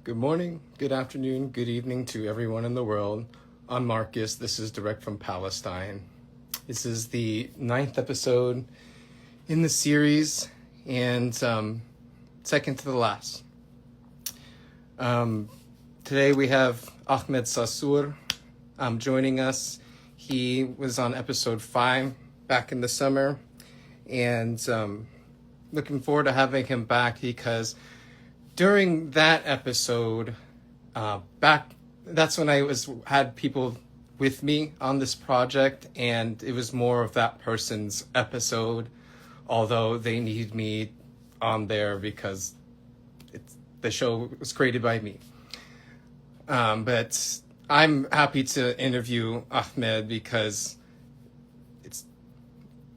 Good morning, good afternoon, good evening to everyone in the world. I'm Marcus. This is direct from Palestine. This is the ninth episode in the series and second to the last. Today we have Ahmed Sarsour joining us. He was on episode 5 back in the summer, and looking forward to having him back because during that episode, that's when I had people with me on this project, and it was more of that person's episode, although they need me on there because the show was created by me. But I'm happy to interview Ahmed because it's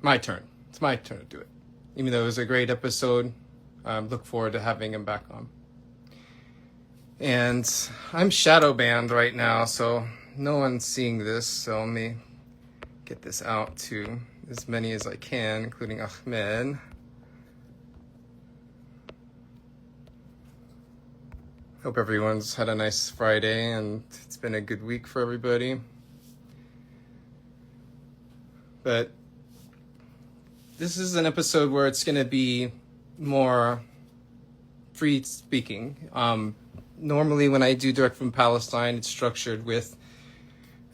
my turn. It's my turn to do it. Even though it was a great episode, look forward to having him back on. And I'm shadow banned right now, so no one's seeing this. So let me get this out to as many as I can, including Ahmed. Hope everyone's had a nice Friday and it's been a good week for everybody. But this is an episode where it's going to be more free speaking. Normally when I do direct from Palestine, it's structured with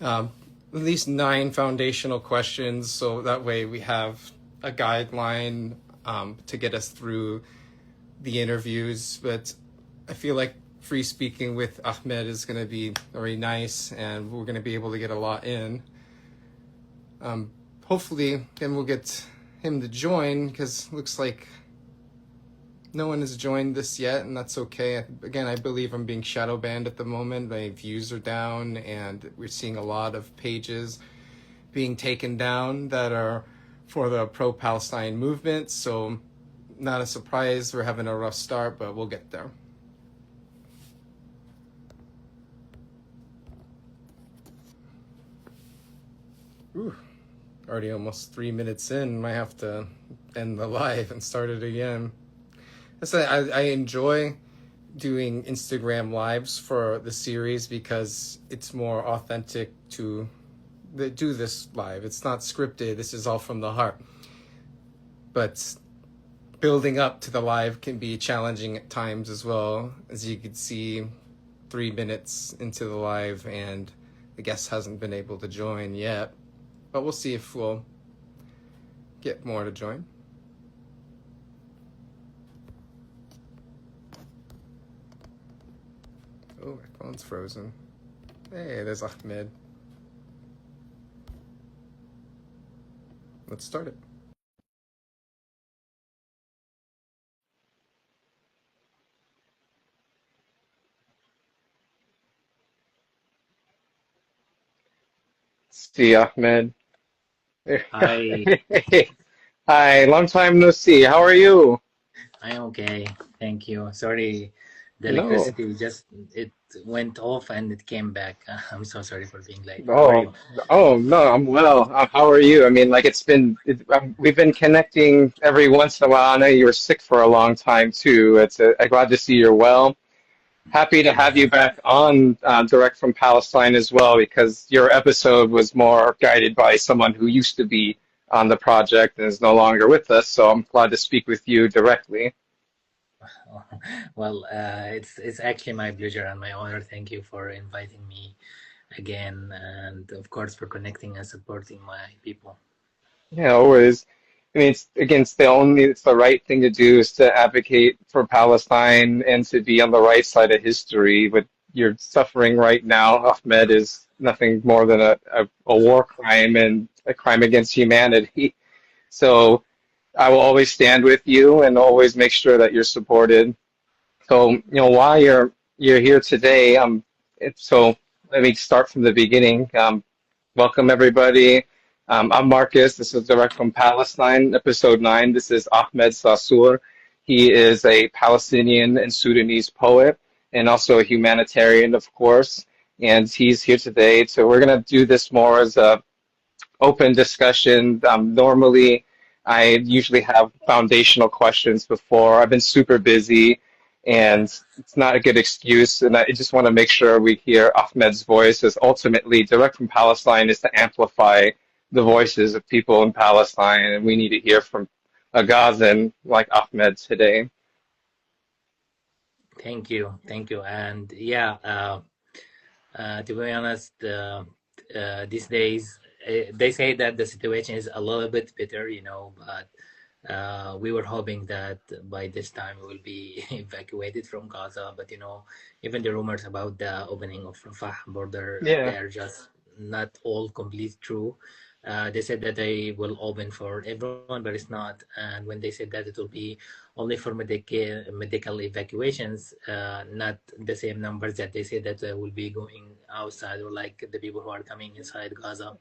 at least 9 foundational questions. So that way we have a guideline to get us through the interviews. But I feel like free speaking with Ahmed is going to be very nice, and we're going to be able to get a lot in. Hopefully then we'll get him to join, because it looks like no one has joined this yet, and that's okay. Again, I believe I'm being shadow banned at the moment. My views are down, and we're seeing a lot of pages being taken down that are for the pro-Palestine movement. So not a surprise, we're having a rough start, but we'll get there. Ooh, already almost 3 minutes in. Might have to end the live and start it again. I enjoy doing Instagram lives for the series because it's more authentic to do this live. It's not scripted. This is all from the heart. But building up to the live can be challenging at times as well. As you can see, 3 minutes into the live and the guest hasn't been able to join yet. But we'll see if we'll get more to join. Oh, my phone's frozen. Hey, there's Ahmed. Let's start it. See Ahmed. Hi, Hi, long time no see. How are you? I'm okay. Thank you. Sorry, the No. electricity just it went off and it came back. I'm so sorry for being late. How are Oh, you? oh no, I'm well. How are you? I mean, like we've been connecting every once in a while. I know you were sick for a long time too. I'm glad to see you're well. Happy to have Yeah. you back on Direct from Palestine as well, because your episode was more guided by someone who used to be on the project and is no longer with us. So I'm glad to speak with you directly. Well, it's actually my pleasure and my honor. Thank you for inviting me again, and of course for connecting and supporting my people. Yeah, always. I mean, it's the right thing to do is to advocate for Palestine and to be on the right side of history. What you're suffering right now, Ahmed, is nothing more than a war crime and a crime against humanity. So I will always stand with you and always make sure that you're supported. So, while you're here today, so let me start from the beginning. Welcome everybody. I'm Marcus. This is direct from Palestine, episode 9. This is Ahmed Sarsour. He is a Palestinian and Sudanese poet and also a humanitarian, of course. And he's here today. So we're going to do this more as a open discussion. Normally, I usually have foundational questions before. I've been super busy, And it's not a good excuse. And I just want to make sure we hear Ahmed's voice, as ultimately direct from Palestine is to amplify the voices of people in Palestine. And we need to hear from a Gazan like Ahmed today. Thank you, and yeah, to be honest, these days they say that the situation is a little bit better, you know, but we were hoping that by this time we will be evacuated from Gaza. But you know, even the rumors about the opening of Rafah border, Yeah, they are just not all complete true. They said that they will open for everyone, but it's not. And when they said that it will be only for medical evacuations, not the same numbers that they said that will be going outside, or like the people who are coming inside Gaza.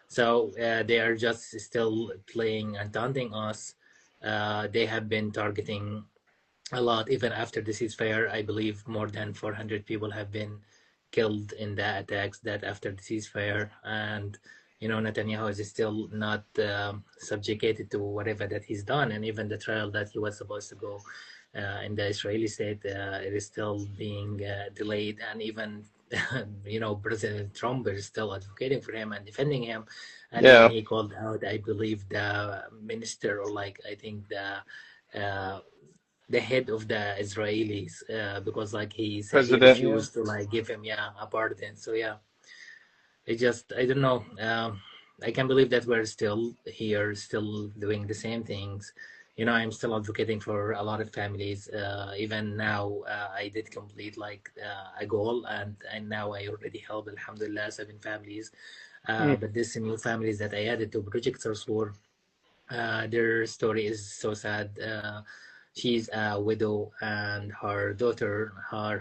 So they are just still playing and taunting us. They have been targeting a lot even after the ceasefire. I believe more than 400 people have been killed in the attacks that after the ceasefire. And you know, Netanyahu is still not subjugated to whatever that he's done, and even the trial that he was supposed to go in the Israeli state, it is still being delayed. And even you know, President Trump is still advocating for him and defending him. And even yeah, he called out, I believe, the minister, or like I think uh, the head of the Israelis, because like he President, yeah. refused to like give him, yeah, a pardon. So yeah, it just, I don't know. I can't believe that we're still here, still doing the same things. You know, I'm still advocating for a lot of families. Even now, I did complete like a goal, and now I already help, Alhamdulillah, 7 families. Mm, But this new families that I added to Project Sarsour, their story is so sad. She's a widow, and her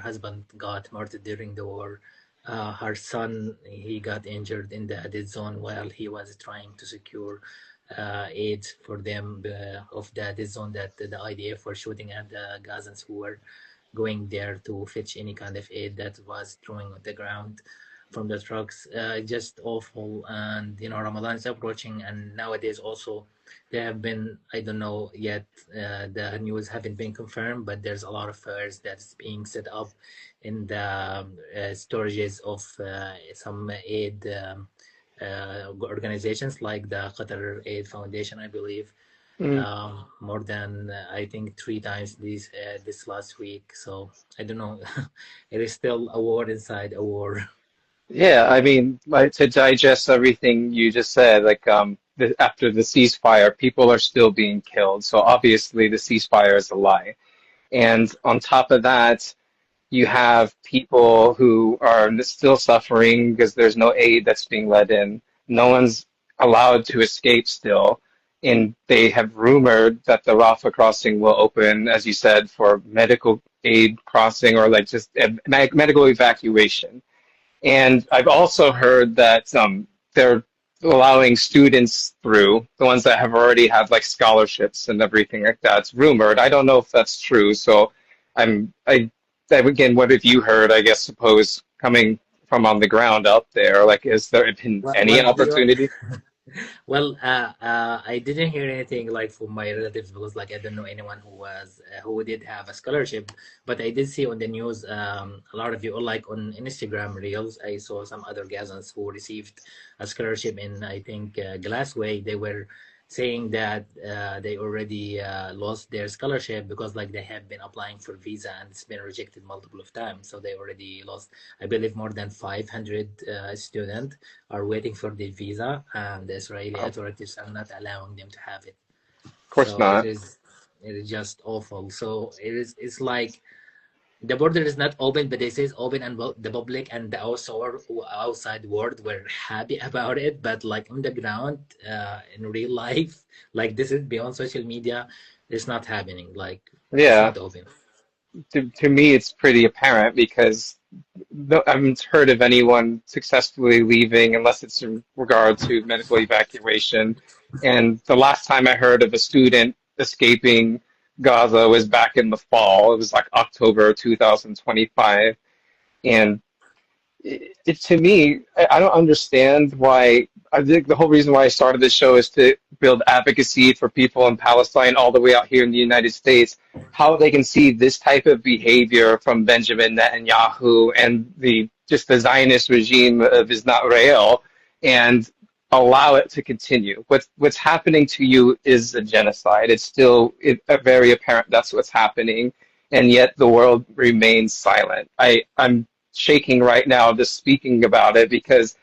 husband got murdered during the war. Her son, he got injured in the dead zone while he was trying to secure aid for them of the dead zone that the IDF were shooting at the Gazans who were going there to fetch any kind of aid that was thrown on the ground from the trucks. Just awful. And you know, Ramadan is approaching, and nowadays also there have been, I don't know yet, the news haven't been confirmed, but there's a lot of fires that's being set up in the storages of some aid organizations like the Qatar Aid Foundation, I believe. mm. More than I think 3 times this last week. So I don't know. It is still a war inside a war. Yeah, I mean, like, to digest everything you just said, like after the ceasefire, people are still being killed. So obviously the ceasefire is a lie. And on top of that, you have people who are still suffering because there's no aid that's being let in. No one's allowed to escape still. And they have rumored that the Rafah crossing will open, as you said, for medical aid crossing or like just medical evacuation. And I've also heard that they're allowing students through, the ones that have already had like scholarships and everything like that. It's rumored. I don't know if that's true. So again, what have you heard, I guess, suppose, coming from on the ground out there? Like, has there been Well, any well, opportunity? well, I didn't hear anything like from my relatives, because like I don't know anyone who was who did have a scholarship. But I did see on the news, a lot of you, or like on Instagram reels, I saw some other Gazans who received a scholarship in, I think, Glassway. They were saying that they already lost their scholarship because like they have been applying for visa and it's been rejected multiple of times. So they already lost, I believe, more than 500 students are waiting for the visa, and the Israeli Oh, of authorities are not allowing them to have it. course So not. it is just awful. So it's like the border is not open, but they say it's open, and the public and the outside world were happy about it. But like on the ground, in real life, like this is beyond social media, it's not happening. Like it's Yeah. not open. To me, it's pretty apparent because I haven't heard of anyone successfully leaving unless it's in regard to medical evacuation. And the last time I heard of a student escaping Gaza was back in the fall. It was like October 2025. And To me, I don't understand why. I think the whole reason why I started this show is to build advocacy for people in Palestine all the way out here in the United States, how they can see this type of behavior from Benjamin Netanyahu and the Zionist regime of Israel and allow it to continue. What's happening to you is a genocide. It's still very apparent that's what's happening, and yet the world remains silent. I'm shaking right now just speaking about it because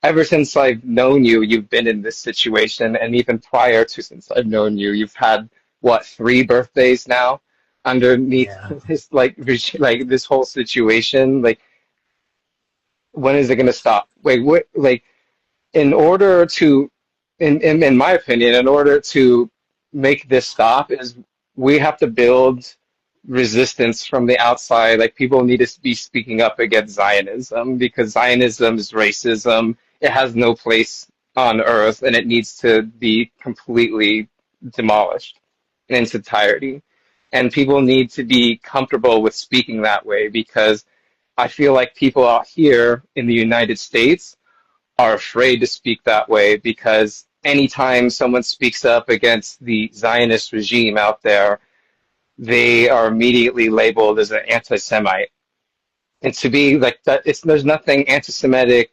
ever since I've known you, you've been in this situation, and even prior to since I've known you, you've had what, 3 birthdays now underneath Yeah. this like this whole situation. Like, when is it going to stop? Wait, what? Like, in order to, in my opinion, in order to make this stop, is we have to build resistance from the outside. Like, people need to be speaking up against Zionism because Zionism is racism. It has no place on earth, and it needs to be completely demolished in its entirety. And people need to be comfortable with speaking that way because I feel like people out here in the United States are afraid to speak that way because anytime someone speaks up against the Zionist regime out there, they are immediately labeled as an anti-Semite. And to be like that, there's nothing anti-Semitic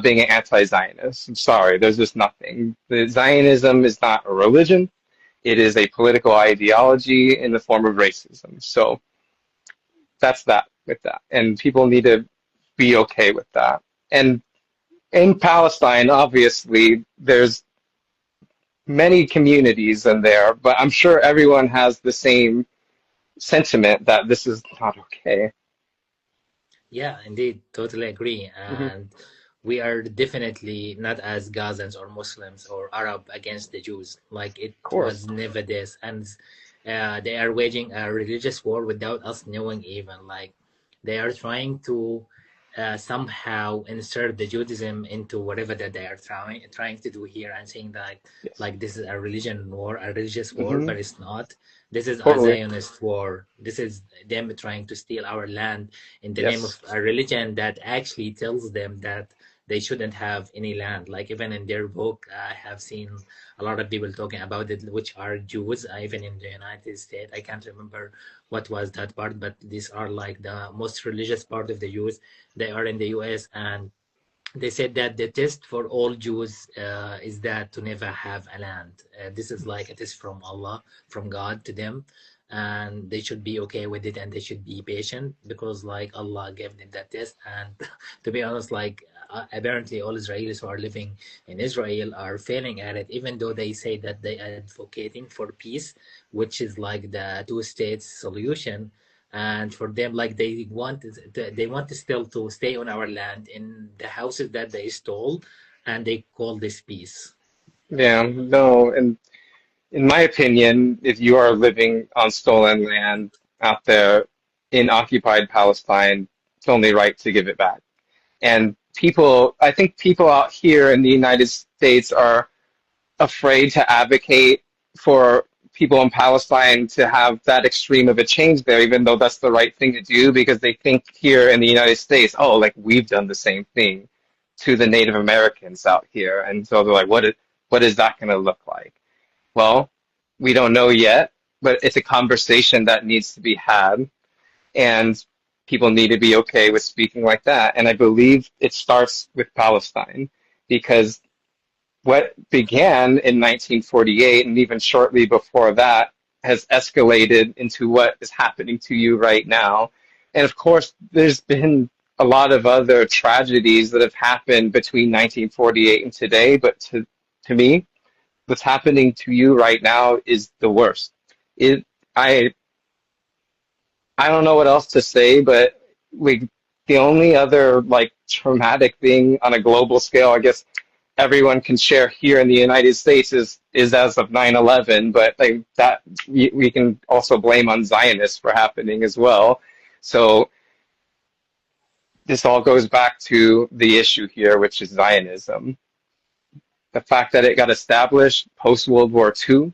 being an anti-Zionist. I'm sorry, there's just nothing. The Zionism is not a religion; it is a political ideology in the form of racism. So that's that with that, and people need to be okay with that. And in Palestine, obviously, there's many communities in there, but I'm sure everyone has the same sentiment that this is not okay. Yeah, indeed, totally agree. Hmm. And we are definitely not as Gazans or Muslims or Arab against the Jews. Like it Of course. was never this. And they are waging a religious war without us knowing even. Like they are trying to somehow insert the Judaism into whatever that they are trying to do here and saying that Yes. like this is a religion war, a religious war, Hmm. but it's not. This is a Totally. Zionist war. This is them trying to steal our land in the name of Yes. a religion that actually tells them that they shouldn't have any land. Like even in their book, I have seen a lot of people talking about it, which are Jews, even in the United States. I can't remember what was that part, but these are like the most religious part of the Jews. They are in the US, and they said that the test for all Jews is that to never have a land. This is like a test from Allah, from God to them, and they should be okay with it and they should be patient because like Allah gave them that test. And to be honest, like apparently all Israelis who are living in Israel are failing at it, even though they say that they are advocating for peace, which is like the two states solution. And for them, like they want to still to stay on our land in the houses that they stole, and they call this peace. Yeah. No. And in my opinion, if you are living on stolen land out there in occupied Palestine, it's only right to give it back. And I think people out here in the United States are afraid to advocate for people in Palestine to have that extreme of a change there, even though that's the right thing to do, because they think here in the United States, oh, like we've done the same thing to the Native Americans out here. And so they're like, what is that going to look like? Well, we don't know yet, but it's a conversation that needs to be had, and people need to be okay with speaking like that. And I believe it starts with Palestine because what began in 1948 and even shortly before that has escalated into what is happening to you right now. And of course, there's been a lot of other tragedies that have happened between 1948 and today, but to me, what's happening to you right now is the worst. It, I, I don't know what else to say, but like the only other like traumatic thing on a global scale, I guess everyone can share here in the United States is as of 9/11, but like that we can also blame on Zionists for happening as well. So this all goes back to the issue here, which is Zionism. The fact that it got established post World War II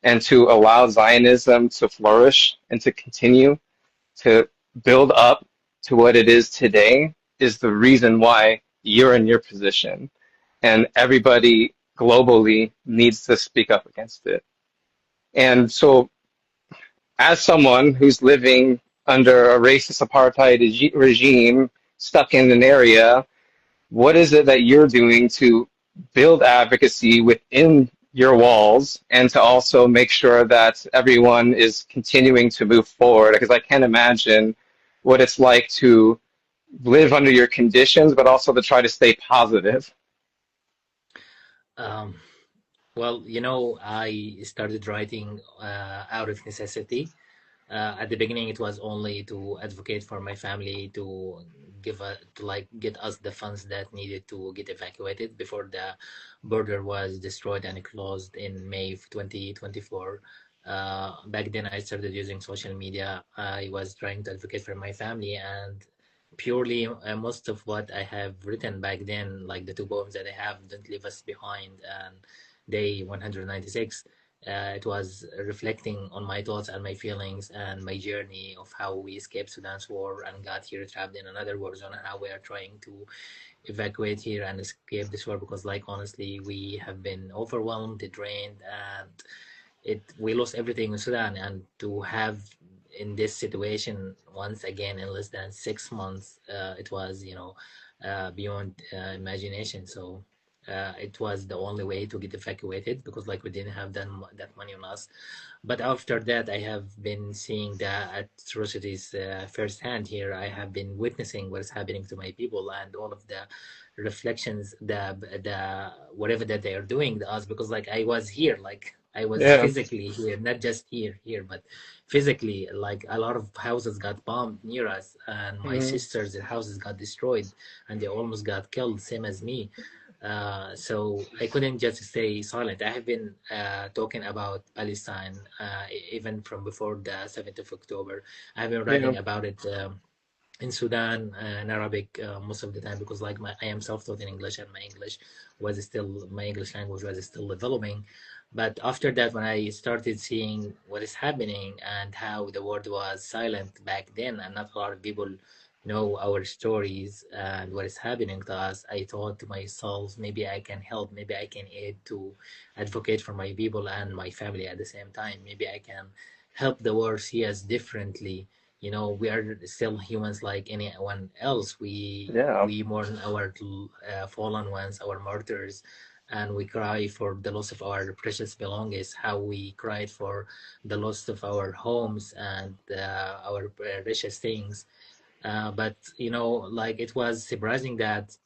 and to allow Zionism to flourish and to continue to build up to what it is today is the reason why you're in your position. And everybody globally needs to speak up against it. And so, as someone who's living under a racist apartheid regime, stuck in an area, what is it that you're doing to build advocacy within your walls and to also make sure that everyone is continuing to move forward? Because I can't imagine what it's like to live under your conditions, but also to try to stay positive. Um, well, I started writing out of necessity. At the beginning, it was only to advocate for my family to to like get us the funds that needed to get evacuated before the border was destroyed and closed in May of 2024. Back then, I started using social media. I was trying to advocate for my family, and purely most of what I have written back then, like the two poems that I have, "Don't Leave Us Behind" and "Day 196." It was reflecting on my thoughts and my feelings and my journey of how we escaped Sudan's war and got here trapped in another war zone, and how we are trying to evacuate here and escape this war, because like honestly we have been overwhelmed, drained, and we lost everything in Sudan. And to have in this situation once again in less than 6 months, it was beyond imagination. So it was the only way to get evacuated, because like we didn't have that money on us. But after that, I have been seeing the atrocities firsthand here. I have been witnessing what is happening to my people and all of the reflections, the whatever that they are doing to us, because like I was here, like I was Yeah. physically here, not just here, but physically. Like a lot of houses got bombed near us, and my Mhm. sisters' houses got destroyed, and they almost got killed, same as me. So I couldn't just stay silent. I have been talking about Palestine even from before the 7th of October. I've been Yeah. writing about it in Sudan in Arabic most of the time, because like I am self-taught in English, and my English language was still developing. But after that, when I started seeing what is happening and how the world was silent back then, and not a lot of people know our stories and what is happening to us, I thought to myself, maybe I can help, maybe I can aid to advocate for my people and my family at the same time. Maybe I can help the world see us differently. We are still humans like anyone else. Yeah. We mourn our fallen ones, our martyrs, and we cry for the loss of our precious belongings, how we cried for the loss of our homes and our precious things. But like it was surprising that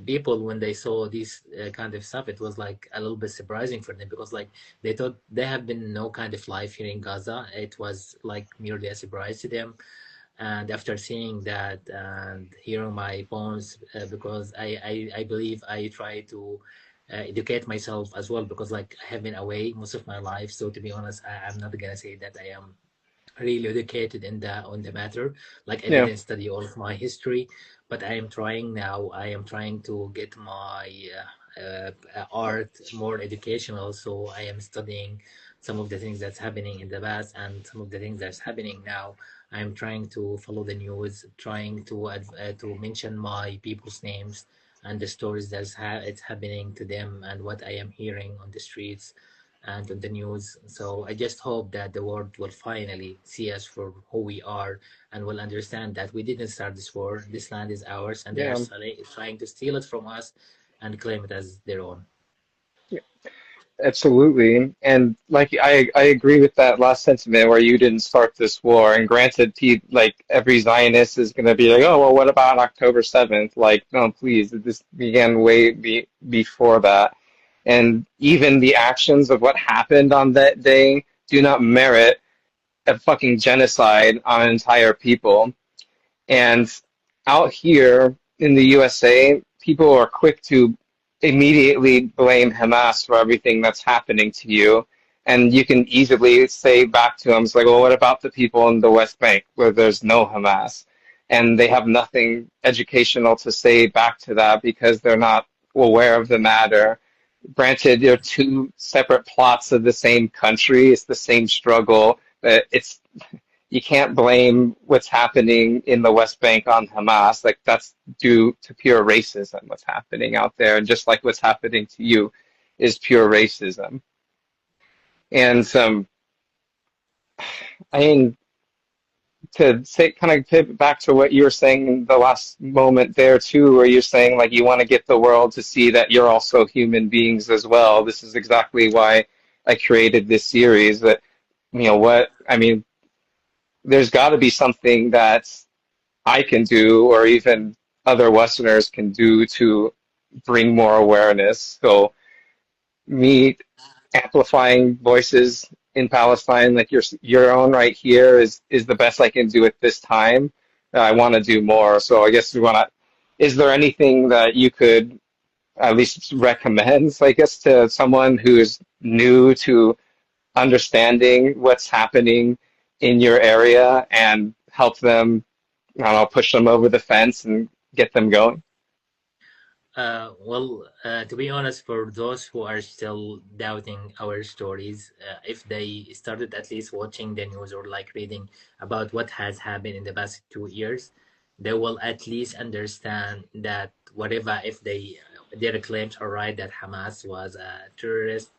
people, when they saw this kind of stuff, it was like a little bit surprising for them, because like they thought there have been no kind of life here in Gaza. It was like merely a surprise to them. And after seeing that and hearing my poems, because I believe I try to educate myself as well, because like I have been away most of my life. So to be honest, I'm not gonna say that I am really educated in the on the matter. Like I Yeah. didn't study all of my history, but I am trying now. I am trying to get my art more educational. So I am studying some of the things that's happening in the past and some of the things that's happening now. I'm trying to follow the news, trying to mention my people's names and the stories it's happening to them, and what I am hearing on the streets and on the news. So I just hope that the world will finally see us for who we are, and will understand that we didn't start this war. This land is ours, and they are Yeah. trying to steal it from us and claim it as their own. Absolutely. And like I agree with that last sentiment where you didn't start this war. And granted, like every Zionist is going to be like, oh, well, what about October 7th? Like, no, please, this began before that. And even the actions of what happened on that day do not merit a fucking genocide on an entire people. And out here in the USA, people are quick to immediately blame Hamas for everything that's happening to you. And you can easily say back to them, it's like, well, what about the people in the West Bank where there's no Hamas? And they have nothing educational to say back to that because they're not aware of the matter. Granted, they're two separate plots of the same country. It's the same struggle, but you can't blame what's happening in the West Bank on Hamas. Like that's due to pure racism, what's happening out there. And just like what's happening to you is pure racism. And I mean, to say kind of pivot back to what you were saying in the last moment there too, where you're saying like you want to get the world to see that you're also human beings as well. This is exactly why I created this series. That what I mean, there's got to be something that I can do, or even other Westerners can do to bring more awareness. So me amplifying voices in Palestine, like your own right here, is the best I can do at this time. I want to do more. So I guess we want to. Is there anything that you could at least recommend, I guess, to someone who's new to understanding what's happening in your area and help them, I don't know, push them over the fence and get them going? To be honest, for those who are still doubting our stories, if they started at least watching the news or like reading about what has happened in the past 2 years, they will at least understand that whatever, if their claims are right that Hamas was a terrorist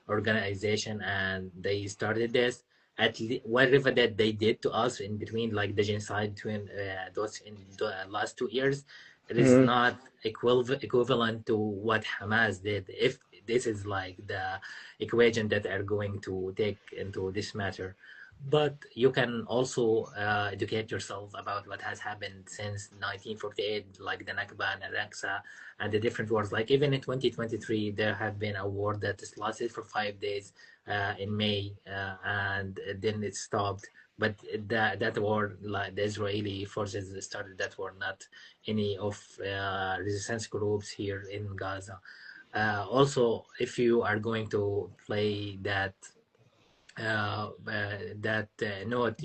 organization and they started this, at least whatever that they did to us in between, like the genocide between those in the last 2 years, it is Hmm. not equivalent to what Hamas did. If this is like the equation that are going to take into this matter. But you can also educate yourself about what has happened since 1948, like the Nakba and Al-Aqsa and the different wars. Like even in 2023, there have been a war that is lasted for 5 days in May, and then it stopped. But that war, like the Israeli forces started that war, not any of resistance groups here in Gaza. Also, if you are going to play that note,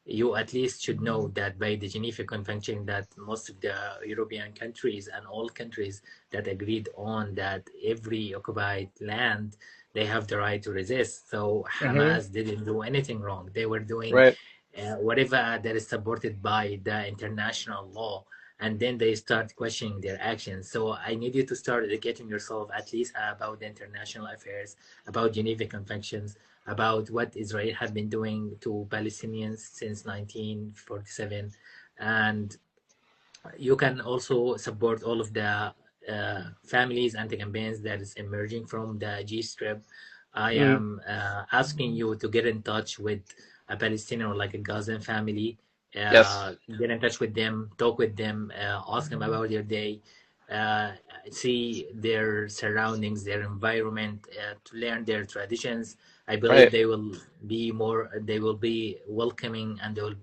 you at least should know that by the Geneva Convention, that most of the European countries and all countries that agreed on that every occupied land, they have the right to resist. So Hmm. Hamas didn't do anything wrong. They were doing Right. whatever that is supported by the international law, and then they start questioning their actions. So I need you to start educating yourself at least about the international affairs, about Geneva Conventions, about what Israel have been doing to Palestinians since 1947. And you can also support all of the families and the campaigns that is emerging from the G Strip. I Mm. am asking you to get in touch with a Palestinian or like a Gazan family. Yes. Get in touch with them, talk with them, ask them about their day, uh, see their surroundings, their environment, to learn their traditions. I believe Right. they will be welcoming, and they will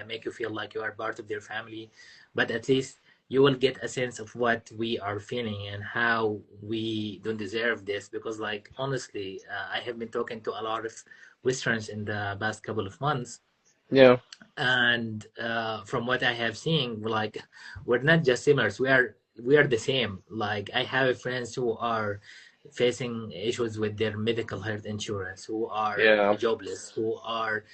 make you feel like you are part of their family. But at least you will get a sense of what we are feeling and how we don't deserve this. Because, like, honestly, I have been talking to a lot of Westerns in the past couple of months, Yeah. and from what I have seen, like, we're not just similar, we are the same. Like, I have friends who are facing issues with their medical health insurance, who are Yeah. jobless, who are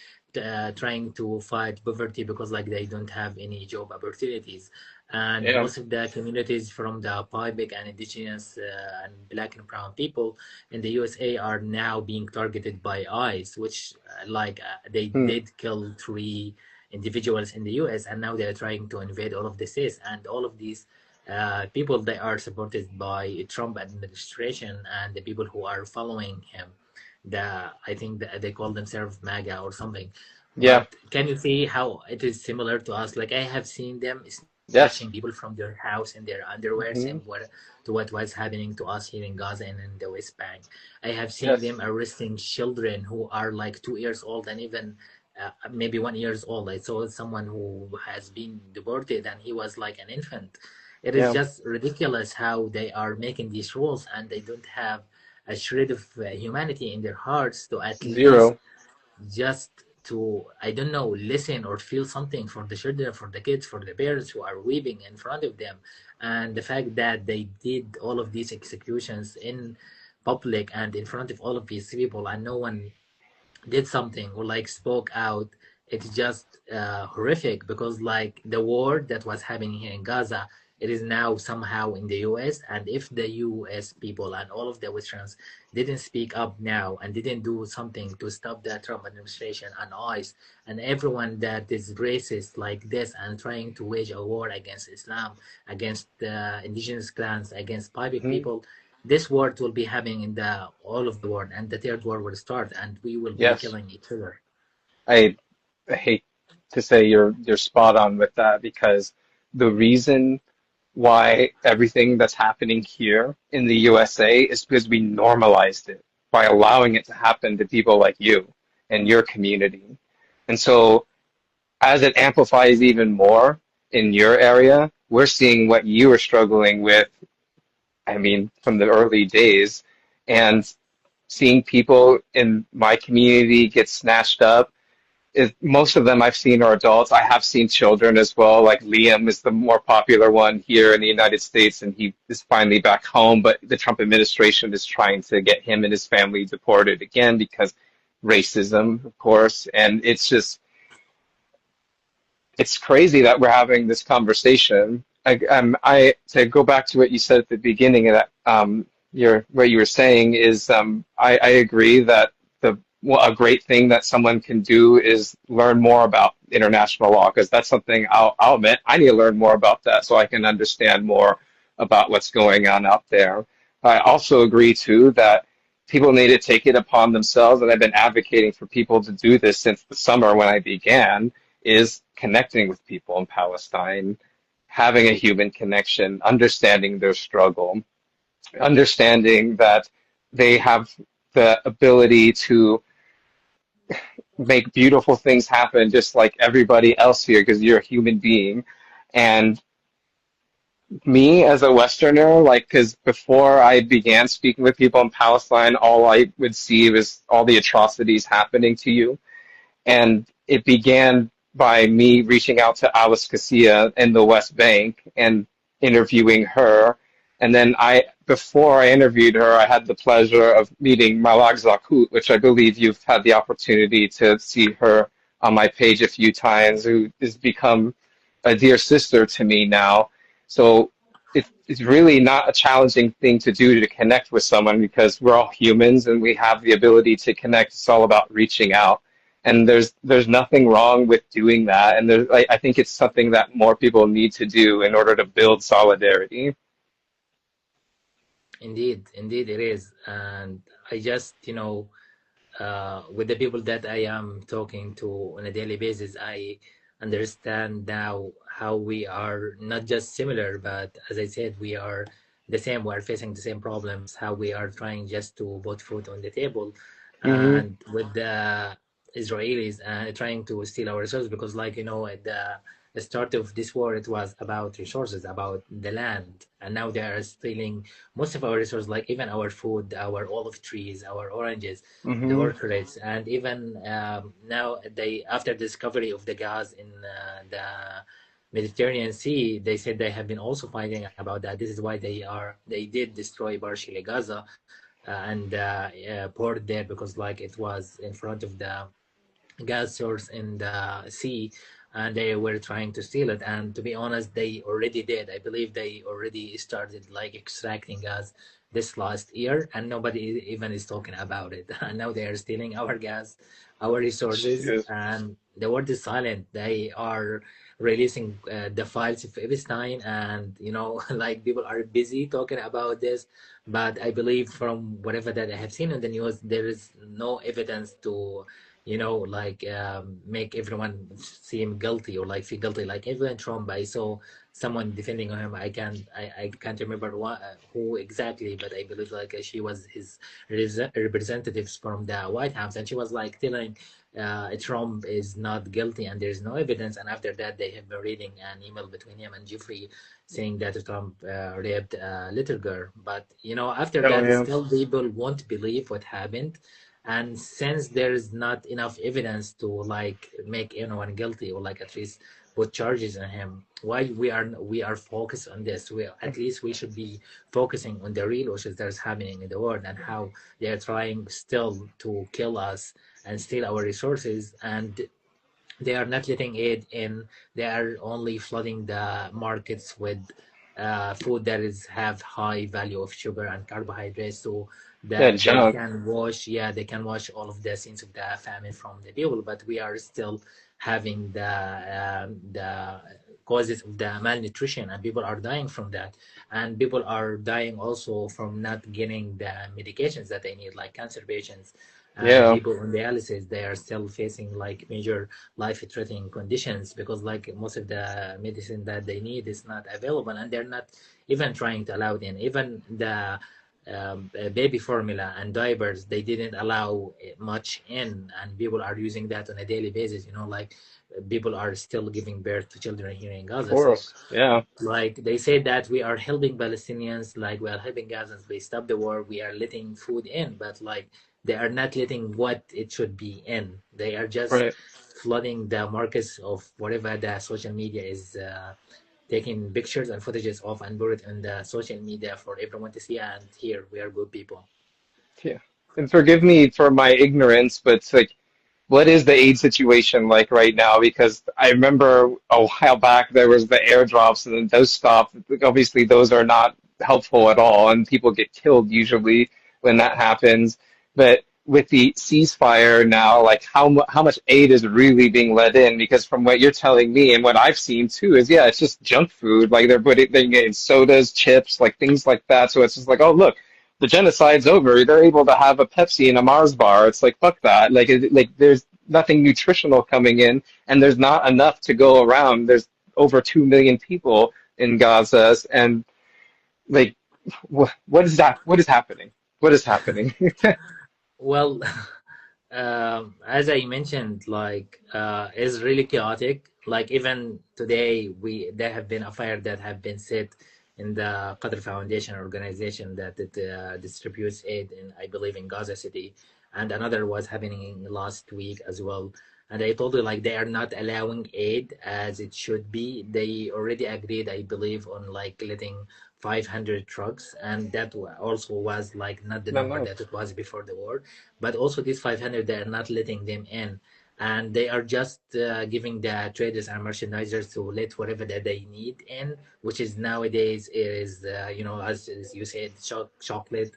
trying to fight poverty because like they don't have any job opportunities. And Yeah. most of the communities from the Paibic and indigenous and black and brown people in the USA are now being targeted by ICE, which they Hmm. did kill three individuals in the US, and now they're trying to invade all of the states. And all of these people, they are supported by Trump administration and the people who are following him. I think that they call themselves MAGA or something. Yeah. But can you see how it is similar to us? Like, I have seen them snatching Yes. people from their house in their underwear, Hmm. similar to what was happening to us here in Gaza and in the West Bank. I have seen Yes. them arresting children who are like 2 years old and even maybe 1 years old. I saw someone who has been deported and he was like an infant. It is Yeah. just ridiculous how they are making these rules, and they don't have a shred of humanity in their hearts to at least Zero. just to, I don't know, listen or feel something for the children, for the kids, for the parents who are weeping in front of them. And the fact that they did all of these executions in public and in front of all of these people, and no one did something or like spoke out it's just horrific, because like the war that was happening here in Gaza, it is now somehow in the US. And if the US people and all of the Westerns didn't speak up now and didn't do something to stop the Trump administration and ICE and everyone that is racist like this and trying to wage a war against Islam, against the indigenous clans, against public Hmm. people, this war will be happening in the all of the world, and the third war will start, and we will be Yes, killing each other. I, I hate to say you're spot on with that because the reason why everything that's happening here in the USA is because we normalized it by allowing it to happen to people like you and your community. And so as it amplifies even more in your area, we're seeing what you were struggling with, I mean, from the early days, and seeing people in my community get snatched up. Most of them I've seen are adults. I have seen children as well. Like Liam is the more popular one here in the United States, and he is finally back home. But the Trump administration is trying to get him and his family deported again because racism, of course. And it's crazy that we're having this conversation. I to go back to what you said at the beginning of that, what you were saying is, I agree that a great thing that someone can do is learn more about international law because that's something I'll admit I need to learn more about that so I can understand more about what's going on out there. I also agree too that people need to take it upon themselves, and I've been advocating for people to do this since the summer when I began, is connecting with people in Palestine, having a human connection, understanding their struggle, understanding that they have the ability to make beautiful things happen just like everybody else here because you're a human being. And me as a Westerner, like, because before I began speaking with people in Palestine, all I would see was all the atrocities happening to you. And it began by me reaching out to Alice Casilla in the West Bank and interviewing her. And then before I interviewed her, I had the pleasure of meeting Malak Zakut, which I believe you've had the opportunity to see her on my page a few times, who has become a dear sister to me now. So it's really not a challenging thing to do to connect with someone because we're all humans and we have the ability to connect. It's all about reaching out. And there's nothing wrong with doing that. And I think it's something that more people need to do in order to build solidarity. Indeed, indeed it is. And I just, with the people that I am talking to on a daily basis, I understand now how we are not just similar, but as I said, we are the same. We are facing the same problems, how we are trying just to put food on the table. Hmm. And with the Israelis trying to steal our resources, because like, at the start of this war, it was about resources, about the land. And now they are stealing most of our resources, like even our food, our olive trees, our oranges, the Hmm. orchards, and even now they, after discovery of the gas in the Mediterranean Sea, they said they have been also fighting about that. This is why they did destroy partially Gaza and poured there, because like it was in front of the gas source in the sea, and they were trying to steal it. And to be honest, they already did. I believe they already started like extracting gas this last year, and nobody even is talking about it. And now they are stealing our gas, our resources, Yes. and the world is silent. They are releasing the files of Epstein, and like people are busy talking about this, but I believe from whatever that I have seen in the news, there is no evidence to like make everyone seem guilty or like feel guilty. Like even Trump, I saw someone defending him. I can't remember who exactly, but I believe like she was his representatives from the White House, and she was like telling Trump is not guilty and there's no evidence. And after that, they have been reading an email between him and Jeffrey saying that Trump raped a little girl. But after Oh that, yeah. still people won't believe what happened. And since there's not enough evidence to like make anyone guilty or like at least put charges on him, why we are focused on this? We at least we should be focusing on the real issues that's happening in the world, and how they are trying still to kill us and steal our resources. And they are not letting aid in. They are only flooding the markets with food that is have high value of sugar and carbohydrates, so Yeah, that they junk. can wash, yeah, they can wash all of the sins of the famine from the people. But we are still having the causes of the malnutrition, and people are dying from that. And people are dying also from not getting the medications that they need, like cancer patients and Yeah, people on dialysis. They are still facing like major life-threatening conditions because like most of the medicine that they need is not available, and they're not even trying to allow it in. Even the baby formula and diapers, they didn't allow much in, and people are using that on a daily basis. Like people are still giving birth to children here in of Gaza. So course. Yeah, like they say that we are helping Palestinians, like we are helping Gazans, we stop the war, we are letting food in, but like they are not letting what it should be in. They are just right. flooding the markets of whatever the social media is taking pictures and footages of and put it on the social media for everyone to see. And here we are good people. Yeah. And forgive me for my ignorance, but it's like, what is the aid situation like right now? Because I remember a while back there was the airdrops and then those stopped. Obviously, those are not helpful at all, and people get killed usually when that happens. But with the ceasefire now, like how much aid is really being let in? Because from what you're telling me and what I've seen too is, yeah, it's just junk food. Like they're getting sodas, chips, like things like that. So it's just like, oh look, the genocide's over. They're able to have a Pepsi and a Mars bar. It's like fuck that. Like there's nothing nutritional coming in, and there's not enough to go around. There's over 2 million people in Gaza, and like what is that? What is happening? What is happening? Well, as I mentioned, like it's really chaotic. Like even today, we there have been a fire that have been set in the Qatar Foundation organization that it distributes aid in, I believe, in Gaza City, and another was happening last week as well. And I told you like they are not allowing aid as it should be. They already agreed, I believe, on like letting 500 trucks, and that also was like not the No, number no. that it was before the war. But also these 500, they are not letting them in, and they are just giving the traders and merchandisers to let whatever that they need in, which is nowadays is as you said, chocolate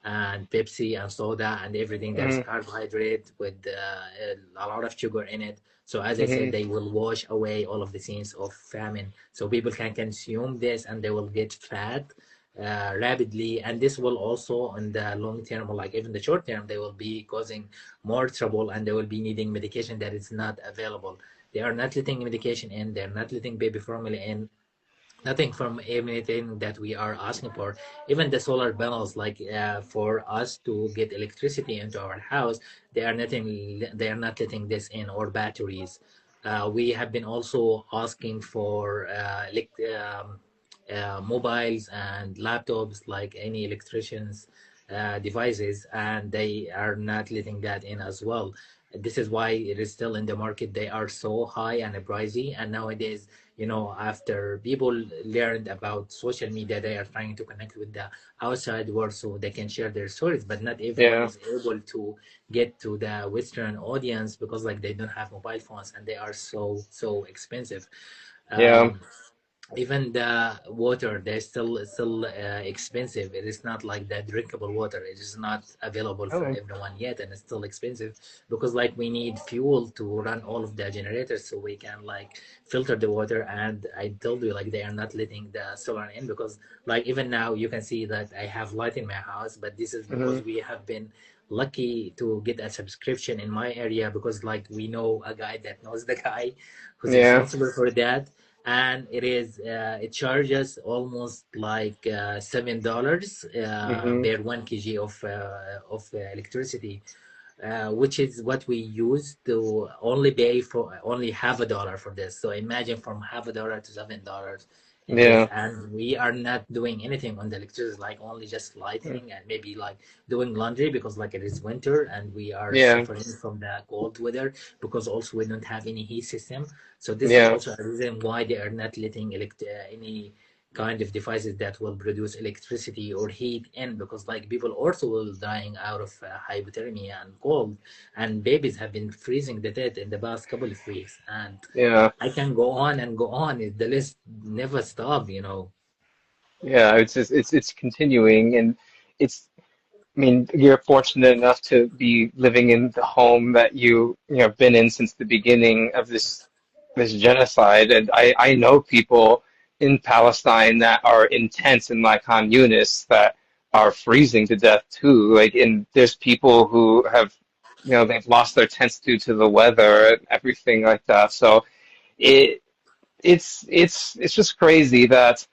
and Pepsi and soda and everything that is Mm-hmm. carbohydrate with a lot of sugar in it. So as I said, Mm-hmm. they will wash away all of the scenes of famine, so people can consume this and they will get fat rapidly. And this will also in the long term, or like even the short term, they will be causing more trouble, and they will be needing medication that is not available. They are not letting medication in, they're not letting baby formula in, nothing from anything that we are asking for. Even the solar panels, like for us to get electricity into our house, they are not letting this in, or batteries. We have been also asking for mobiles and laptops, like any electricians devices, and they are not letting that in as well. This is why it is still in the market. They are so high and pricey, and nowadays, after people learned about social media, they are trying to connect with the outside world so they can share their stories. But not everyone Yeah, is able to get to the Western audience because like they don't have mobile phones, and they are so expensive. yeah. Um, Even the water, they're still expensive. It is not like the drinkable water. It is not available for Oh, everyone yet, and it's still expensive because like we need fuel to run all of the generators so we can like filter the water. And I told you like they are not letting the solar in because like even now you can see that I have light in my house, but this is mm-hmm. because we have been lucky to get a subscription in my area, because like we know a guy that knows the guy who's Yeah. responsible for that. And it charges almost like $7 Mm-hmm. per 1 kg of electricity, which is what we use to only pay for only half a dollar for this. So imagine from half a dollar to $7 in this, Yeah. and we are not doing anything on the electricity, like only just lighting and maybe like doing laundry because like it is winter and we are Yeah. suffering from the cold weather, because also we don't have any heat system. So this is Yeah. also a reason why they are not letting any. kind of devices that will produce electricity or heat in, because like people also will dying out of hypothermia and cold, and babies have been freezing to death in the past couple of weeks. And Yeah. I can go on and go on. The list never stop, you know. Yeah, it's just it's continuing, and it's I mean, you're fortunate enough to be living in the home that you know been in since the beginning of this genocide, and I know people in Palestine that are in tents in like Khan Yunis that are freezing to death too. Like, and there's people who have they've lost their tents due to the weather and everything like that. So it it's just crazy that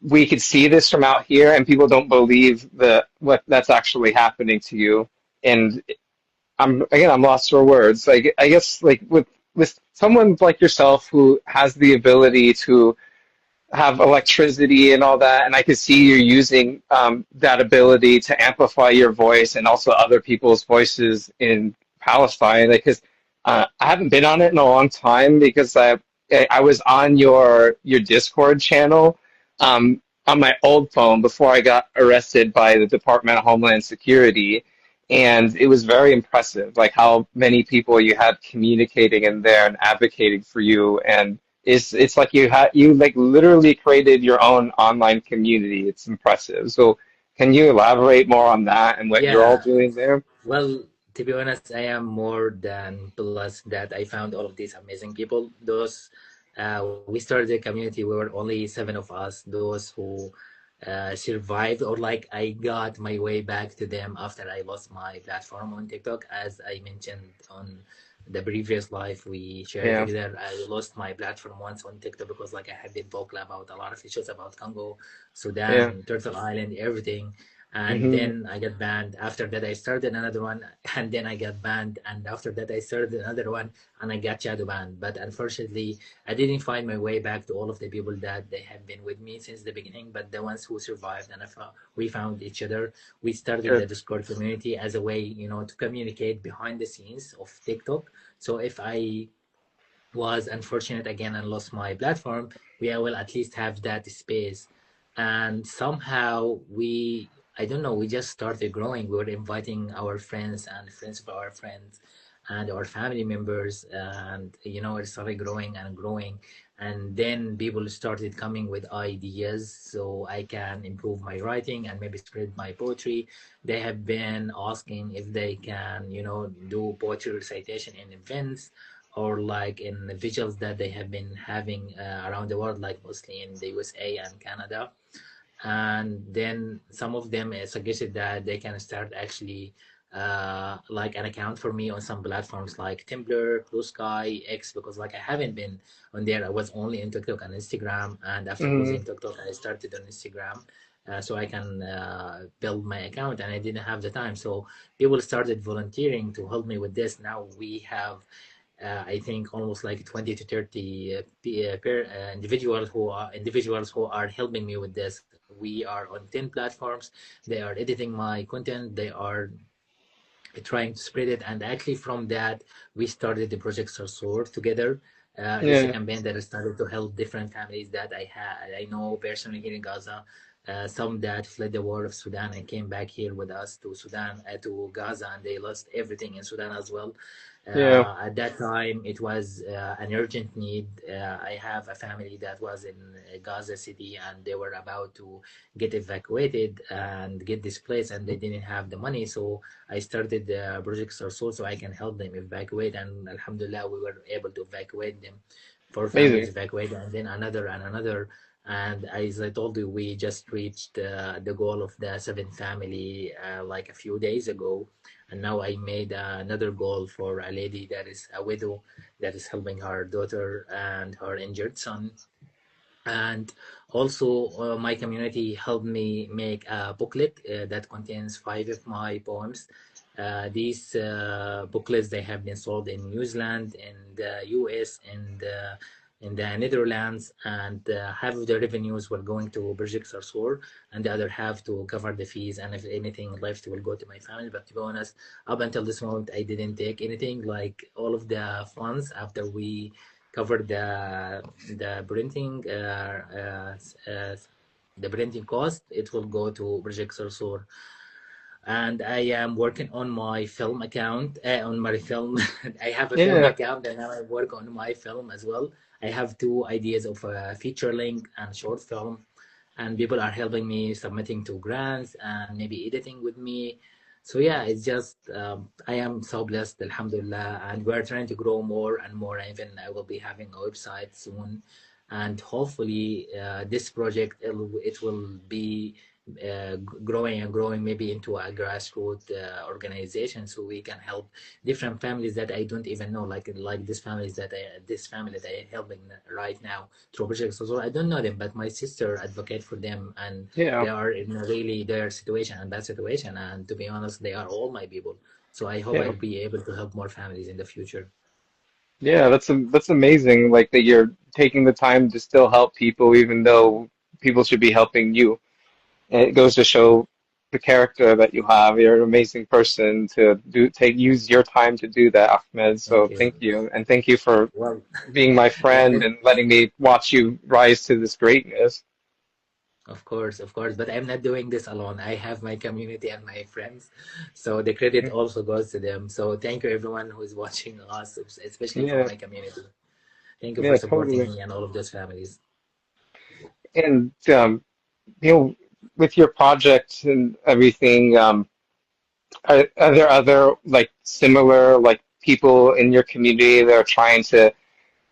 we could see this from out here and people don't believe that what that's actually happening to you. And I'm lost for words. Like I guess like with someone like yourself who has the ability to have electricity and all that, and I could see you're using that ability to amplify your voice and also other people's voices in Palestine. Like, 'cause I haven't been on it in a long time because I was on your Discord channel on my old phone before I got arrested by the Department of Homeland Security, and it was very impressive, like how many people you had communicating in there and advocating for you. And it's like you like literally created your own online community. It's impressive. So can you elaborate more on that and what you're all Yeah, doing there? well, to be honest, I am more than blessed that I found all of these amazing people. Those we started a community. We were only seven of us. Those who survived, or like I got my way back to them after I lost my platform on TikTok. As I mentioned on the previous life we shared Yeah, together, I lost my platform once on TikTok because like I had been vocal about a lot of issues about Congo, yeah. Sudan, Turtle Island, everything. And Hmm. then I got banned. After that, I started another one, and then I got banned. And after that, I started another one, and I got shadow banned. But unfortunately, I didn't find my way back to all of the people that they have been with me since the beginning. But the ones who survived, and we found each other. We started Sure. the Discord community as a way, to communicate behind the scenes of TikTok. So if I was unfortunate again and lost my platform, we will at least have that space. And somehow I don't know, we just started growing. We were inviting our friends and friends of our friends and our family members, and it started growing and growing. And then people started coming with ideas so I can improve my writing and maybe spread my poetry. They have been asking if they can, do poetry recitation in events, or like in the visuals that they have been having around the world, like mostly in the USA and Canada. And then some of them suggested that they can start actually like an account for me on some platforms like Tumblr, Blue Sky, X, because like I haven't been on there. I was only in TikTok and Instagram, and after Hmm. losing TikTok, I started on Instagram. So I can build my account, and I didn't have the time. So people started volunteering to help me with this. Now we have I think almost like 20 to 30 individuals who are helping me with this. We are on 10 platforms. They are editing my content. They are trying to spread it. And actually, from that, we started the project Sarsour together. This is a Yeah, campaign that started to help different families that I know personally here in Gaza. Some that fled the war of Sudan and came back here with us to Sudan, to Gaza, and they lost everything in Sudan as well. yeah, At that time, it was an urgent need. I have a family that was in Gaza City, and they were about to get evacuated and get displaced, and they didn't have the money. So I started the project Sarsour so I can help them evacuate, and Alhamdulillah, we were able to evacuate them. Four families amazing. evacuated, and then another and another. And as I told you, we just reached the goal of the seventh family like a few days ago. And now I made another goal for a lady that is a widow that is helping her daughter and her injured son. And also, my community helped me make a booklet that contains five of my poems. These booklets, they have been sold in New Zealand, in the US, and in the Netherlands, and half of the revenues were going to Project Sarsour, and the other half to cover the fees, and if anything left will go to my family. But to be honest, up until this moment, I didn't take anything. Like all of the funds after we cover the printing the printing cost. It will go to Project Sarsour. And I am working on my film account, on my film. I have a film Yeah, account, and now I work on my film as well. I have two ideas of a feature length and short film, and people are helping me submitting to grants and maybe editing with me. So yeah, it's just I am so blessed, Alhamdulillah, and we're trying to grow more and more. Even I will be having a website soon, and hopefully this project it will be growing and growing maybe into a grassroots organization, so we can help different families that I don't even know, like this family that I helping right now through projects. So I don't know them, but my sister advocate for them, and yeah, they are in a really their situation and bad situation. And to be honest, they are all my people. So I hope yeah, I'll be able to help more families in the future. yeah. That's amazing. Like that you're taking the time to still help people, even though people should be helping you. And it goes to show the character that you have. You're an amazing person to use your time to do that, Ahmed. Thank So thank you. you, and thank you for Well, being my friend well, and letting me watch you rise to this greatness. of course, but I'm not doing this alone. I have my community and my friends, so the credit also goes to them. So thank you everyone who is watching us, especially from Yeah, my community. Thank you for yeah, supporting totally. me and all of those families. And you know, with your project and everything, are there other like similar like people in your community that are trying to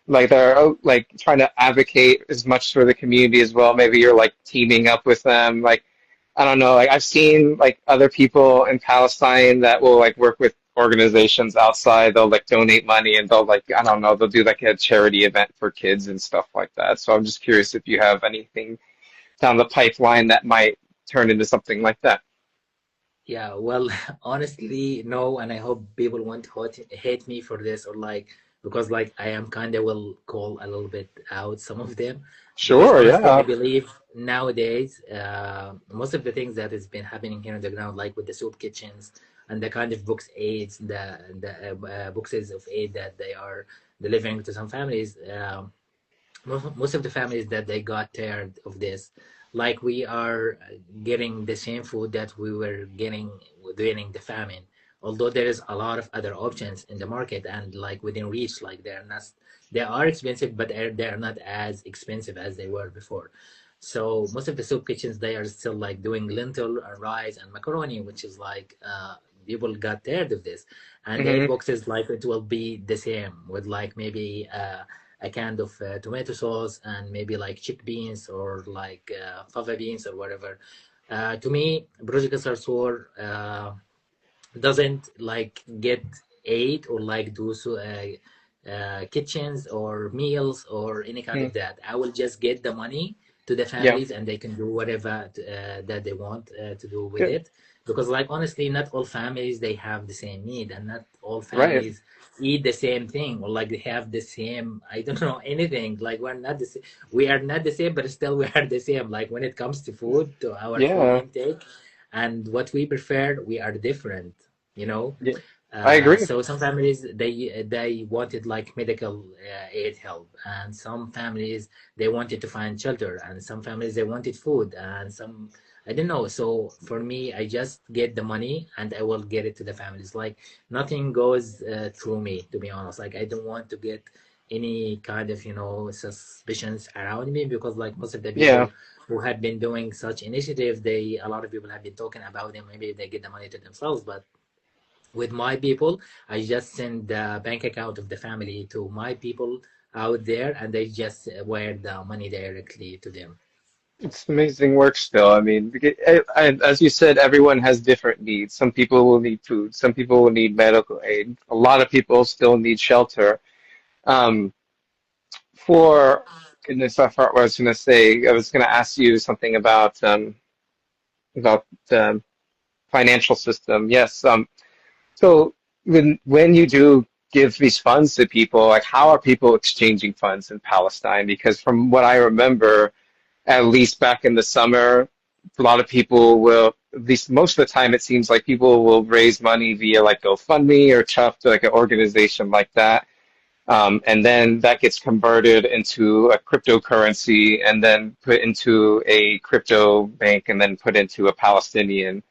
like they're like trying to advocate as much for the community as well? Maybe you're like teaming up with them. Like I don't know. Like I've seen like other people in Palestine that will like work with organizations outside. They'll like donate money and they'll like I don't know. They'll do like a charity event for kids and stuff like that. So I'm just curious if you have anything down the pipeline that might turn into something like that. Yeah, well, honestly, no, and I hope people won't hate me for this, or because I am kind of will call a little bit out some of them, because Sure, honestly I yeah. believe nowadays most of the things that has been happening here on the ground, like with the soup kitchens and the kind of books aids, the boxes of aid that they are delivering to some families. Most of the families that they got tired of this, like we are getting the same food that we were getting during the famine, although there is a lot of other options in the market and like within reach, like they are expensive, but they're not as expensive as they were before. So most of the soup kitchens, they are still like doing lentil and rice and macaroni, which is people got tired of this. And the eight Hmm. boxes, like it will be the same with like maybe a can of tomato sauce and maybe like chick beans or like fava beans or whatever. To me, Project Sarsour doesn't like get aid or like do so kitchens or meals or any kind Hmm. of that. I will just get the money to the Yeah, families, and they can do whatever that they want to do with good. it. Because like honestly, not all families they have the same need, and not all Right. families eat the same thing, or like they have the same, I don't know, anything. Like we're not the same. We are not the same, but still we are the same. Like when it comes to food, to our food Yeah. intake and what we prefer, we are different, you know. Yeah. I agree. So some families they wanted like medical aid help, and some families they wanted to find shelter, and some families they wanted food, and some I don't know. So for me, I just get the money and I will get it to the families. Like nothing goes through me, to be honest. Like I don't want to get any kind of suspicions around me, because like most of the Yeah. people who had been doing such initiative, they a lot of people have been talking about them. Maybe they get the money to themselves, but with my people, I just send the bank account of the family to my people out there, and they just wire the money directly to them. It's amazing work still. I mean, as you said, everyone has different needs. Some people will need food. Some people will need medical aid. A lot of people still need shelter. Um, for goodness, I forgot what I was going to say. I was going to ask you something about financial system. Yes. So when you do give these funds to people, like how are people exchanging funds in Palestine? Because from what I remember, at least back in the summer, a lot of people will, at least most of the time, it seems like people will raise money via like GoFundMe or Chuff to like an organization like that. And then that gets converted into a cryptocurrency and then put into a crypto bank and then put into a Palestinian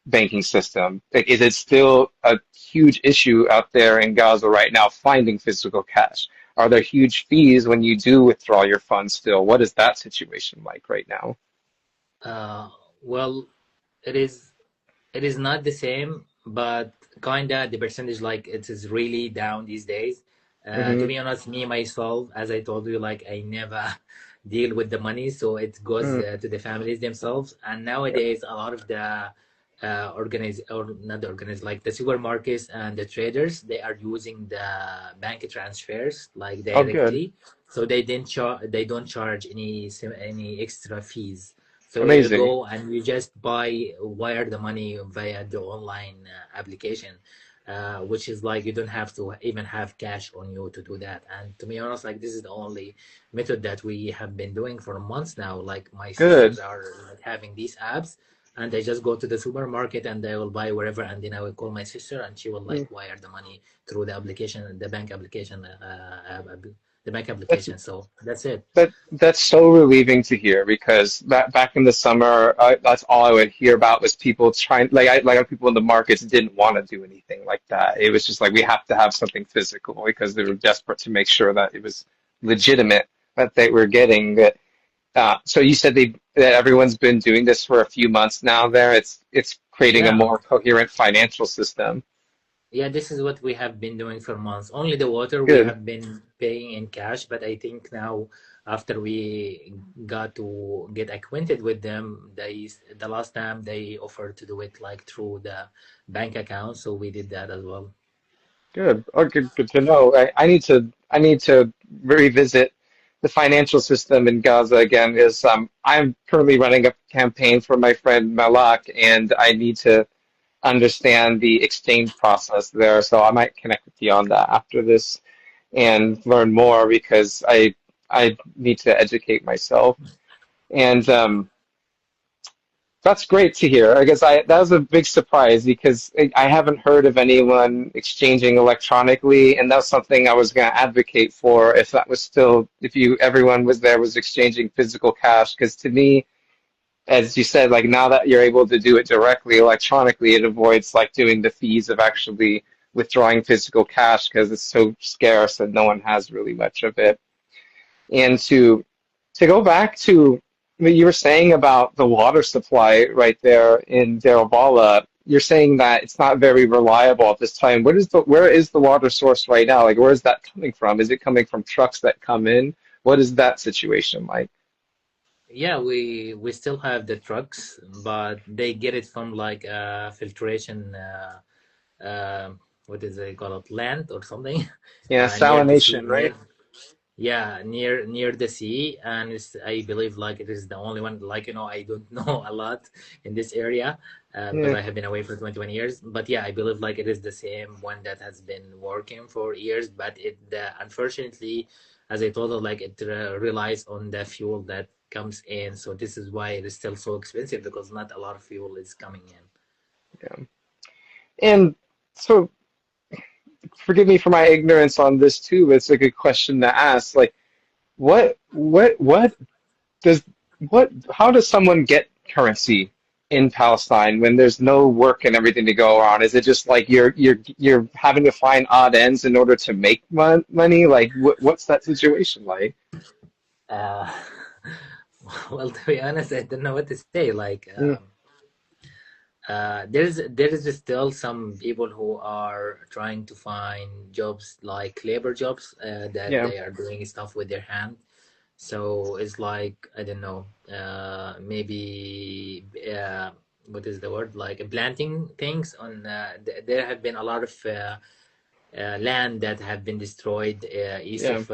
banking system. Like, is it still a huge issue out there in Gaza right now finding physical cash? Are there huge fees when you do withdraw your funds still? What is that situation like right now? Uh, well, it is it is not the same, but kinda the percentage like it is really down these days. To Hmm. be honest, me myself, as I told you, like I never deal with the money, so it goes Mm. to the families themselves. And nowadays, a lot of the organize or not the organize like the supermarkets and the traders, they are using the bank transfers like Oh, good. directly, so they don't charge any extra fees. So you Amazing. go and you just wire the money via the online application, which is like you don't have to even have cash on you to do that. And to be honest, like this is the only method that we have been doing for months now. Like my Good. sisters are like having these apps, and they just go to the supermarket and they will buy wherever, and then I will call my sister and she will Mm. like wire the money through the application, the bank application, the bank That's application. So that's it. that's so relieving to hear because back in the summer, that's all I would hear about was people trying, like people in the markets didn't want to do anything like that. It was just like we have to have something physical because they were desperate to make sure that it was legitimate that they were getting that. So you said that everyone's been doing this for a few months now. There, it's creating a Yeah. more coherent financial system. Yeah, this is what we have been doing for months. Only the water we Good. have been paying in cash, but I think now after we got to get acquainted with them, the last time they offered to do it like through the bank account, so we did that as well. Good. Oh, good to know. I need to revisit the financial system in Gaza again. Is I'm currently running a campaign for my friend Malak, and I need to understand the exchange process there. So I might connect with you on that after this and learn more because I need to educate myself. And that's great to hear. I guess that was a big surprise because I haven't heard of anyone exchanging electronically, and that's something I was going to advocate for if that was still if you everyone was there was exchanging physical cash. Because to me, as you said, like now that you're able to do it directly electronically, it avoids like doing the fees of actually withdrawing physical cash because it's so scarce and no one has really much of it. And to go back to what you were saying about the water supply right there in Darabala, you're saying that it's not very reliable at this time. Where is the water source right now? Like where is that coming from? Is it coming from trucks that come in? What is that situation like? Yeah, we still have the trucks, but they get it from like filtration. What is it called? Land or something Yeah, near the sea, salination, right? yeah, near the sea, and I believe like it is the only one. Like I don't know a lot in this area because Yeah. I have been away for 21 years. But yeah, I believe like it is the same one that has been working for years. But unfortunately, as I told her, like it relies on the fuel that comes in. So this is why it is still so expensive because not a lot of fuel is coming in. Yeah. And so forgive me for my ignorance on this too, but it's a good question to ask. Like what does how does someone get currency in Palestine when there's no work and everything to go on? Is it just like you're having to find odd ends in order to make money? Like what's that situation like? Uh, well, to be honest, I don't know what to say. Like. Mm. There is still some people who are trying to find jobs like labor jobs that Yeah, they are doing stuff with their hand. So it's like I don't know, maybe what is the word, like planting things on. There have been a lot of land that have been destroyed east yeah. of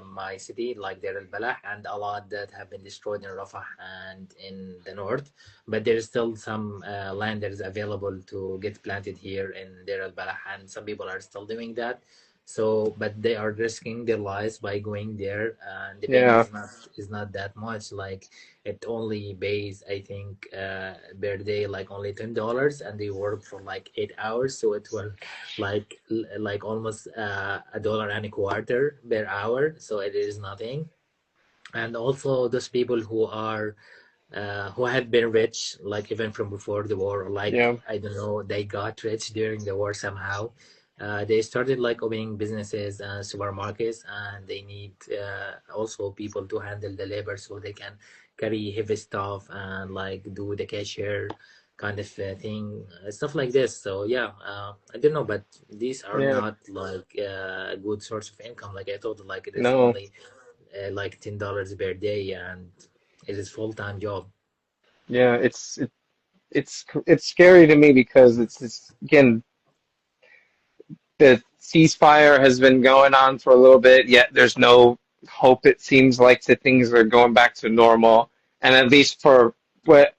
my city, like Deir al-Balah, and a lot that have been destroyed in Rafah and in the north. But there is still some land that is available to get planted here in Deir al-Balah, and some people are still doing that. So, but they are risking their lives by going there, and the payment Yeah, is not that much. Like it only pays, I think, per day like only $10, and they work for like 8 hours, so it will like almost $1.25 per hour. So it is nothing. And also those people who had been rich, like even from before the war, or like yeah, I don't know, they got rich during the war somehow. They started like opening businesses and supermarkets, and they need also people to handle the labor so they can carry heavy stuff and like do the cashier kind of thing, stuff like this. So yeah, I don't know, but these are yeah. not like a good source of income. Like I thought, like it is No, only like $10 per day, and it is full-time job. yeah. It's scary to me because it's again the ceasefire has been going on for a little bit, yet there's no hope. It seems like that things are going back to normal, and at least for what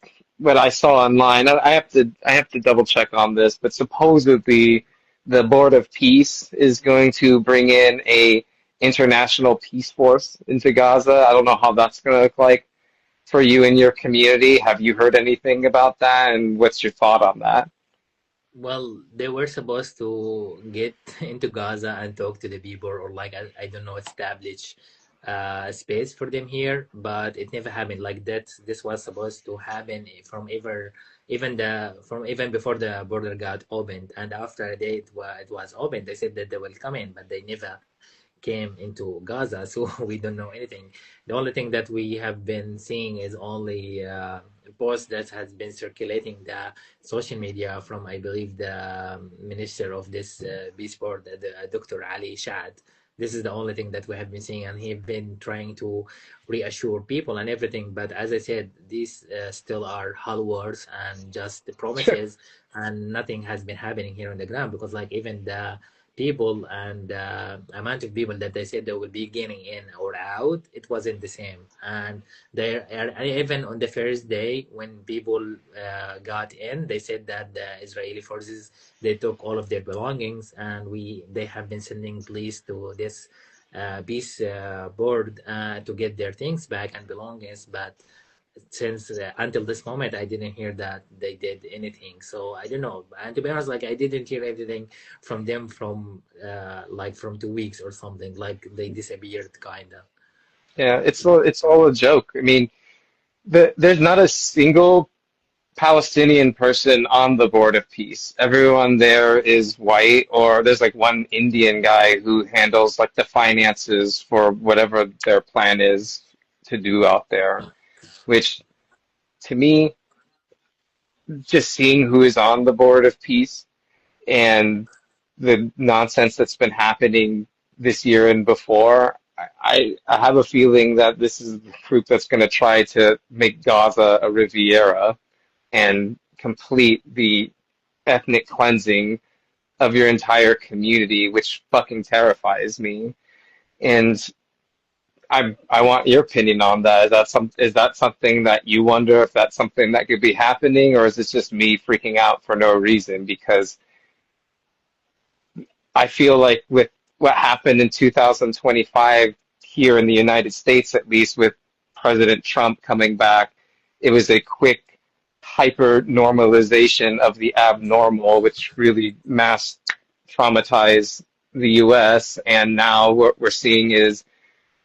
I saw online, I have to double check on this, but supposedly the Board of Peace is going to bring in a international peace force into Gaza. I don't know how that's going to look like for you and your community. Have you heard anything about that, and what's your thought on that? Well, they were supposed to get into Gaza and talk to the people, or like I don't know, establish a space for them here, but it never happened. Like that, this was supposed to happen from even before the border got opened, and after it was opened, they said that they will come in, but they never came into Gaza, so we don't know anything. The only thing that we have been seeing is only a post that has been circulating the social media from, I believe, the minister of this peace board, Dr. Ali Shad. This is the only thing that we have been seeing, and he's been trying to reassure people and everything. But as I said, these still are hollow words and just the promises, and nothing has been happening here on the ground, because like even the people and amount of people that they said they will be getting in or out, it wasn't the same. And even on the first day when people got in, they said that the Israeli forces, they took all of their belongings, and they have been sending police to this peace board to get their things back and belongings. But since until this moment, I didn't hear that they did anything. So I don't know. And to be honest, like I didn't hear anything from them from like from 2 weeks or something. Like they disappeared, kinda. Yeah, it's all a joke. I mean, there's not a single Palestinian person on the Board of Peace. Everyone there is white, or there's like one Indian guy who handles like the finances for whatever their plan is to do out there, which to me, just seeing who is on the Board of Peace and the nonsense that's been happening this year and before, I have a feeling that this is the group that's going to try to make Gaza a Riviera and complete the ethnic cleansing of your entire community, which fucking terrifies me. And I want your opinion on that. Is that something that you wonder if that's something that could be happening, or is it just me freaking out for no reason? Because I feel like with what happened in 2025 here in the United States, at least with President Trump coming back, it was a quick hyper normalization of the abnormal, which really mass traumatized the US. And now what we're seeing is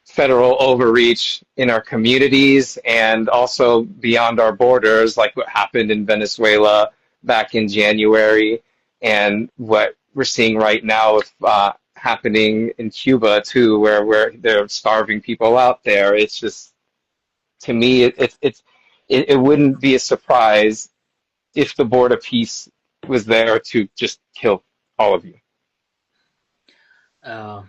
federal overreach in our communities and also beyond our borders, like what happened in Venezuela back in January, and what we're seeing right now with happening in Cuba too, where they're starving people out there. It's just, to me, it wouldn't be a surprise if the Board of Peace was there to just kill all of you. Uh,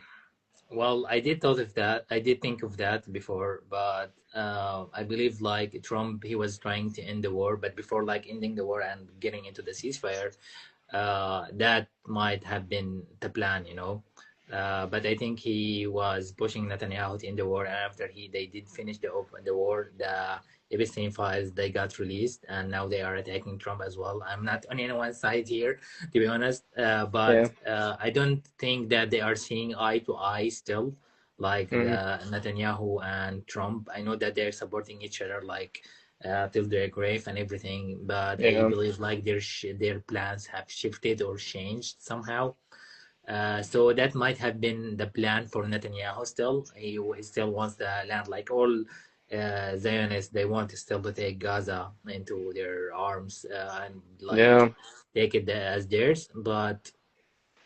well, I did thought of that. I did think of that before, but I believe like Trump, he was trying to end the war, but before like ending the war and getting into the ceasefire, that might have been the plan, you know. But I think he was pushing Netanyahu in the war, and after they did finish the war, the Epstein files, they got released, and now they are attacking Trump as well. I'm not on anyone's side here, to be honest, Yeah. but I don't think that they are seeing eye to eye still, like Mm, the Netanyahu and Trump. I know that they're supporting each other, like till their grave and everything, but I yeah. believe like their plans have shifted or changed somehow. So that might have been the plan for Netanyahu still. He still wants the land, like all Zionists, they want to still to take Gaza into their arms and like Yeah. take it as theirs. But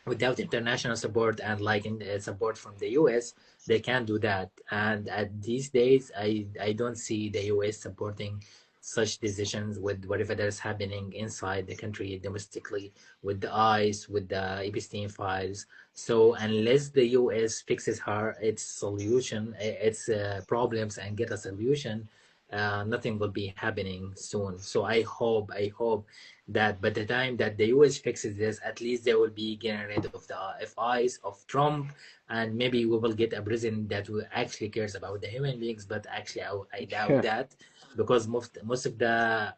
without international support and like support from the US, they can't do that. And at these days, I don't see the US supporting such decisions with whatever that is happening inside the country domestically with the ICE, with the Epstein files. So unless the US fixes its solution, its problems, and get a solution, nothing will be happening soon. So I hope that by the time that the US fixes this, at least they will be getting rid of the FIs of Trump, and maybe we will get a president that will actually cares about the human beings. But actually, I doubt Yeah. that, because most of the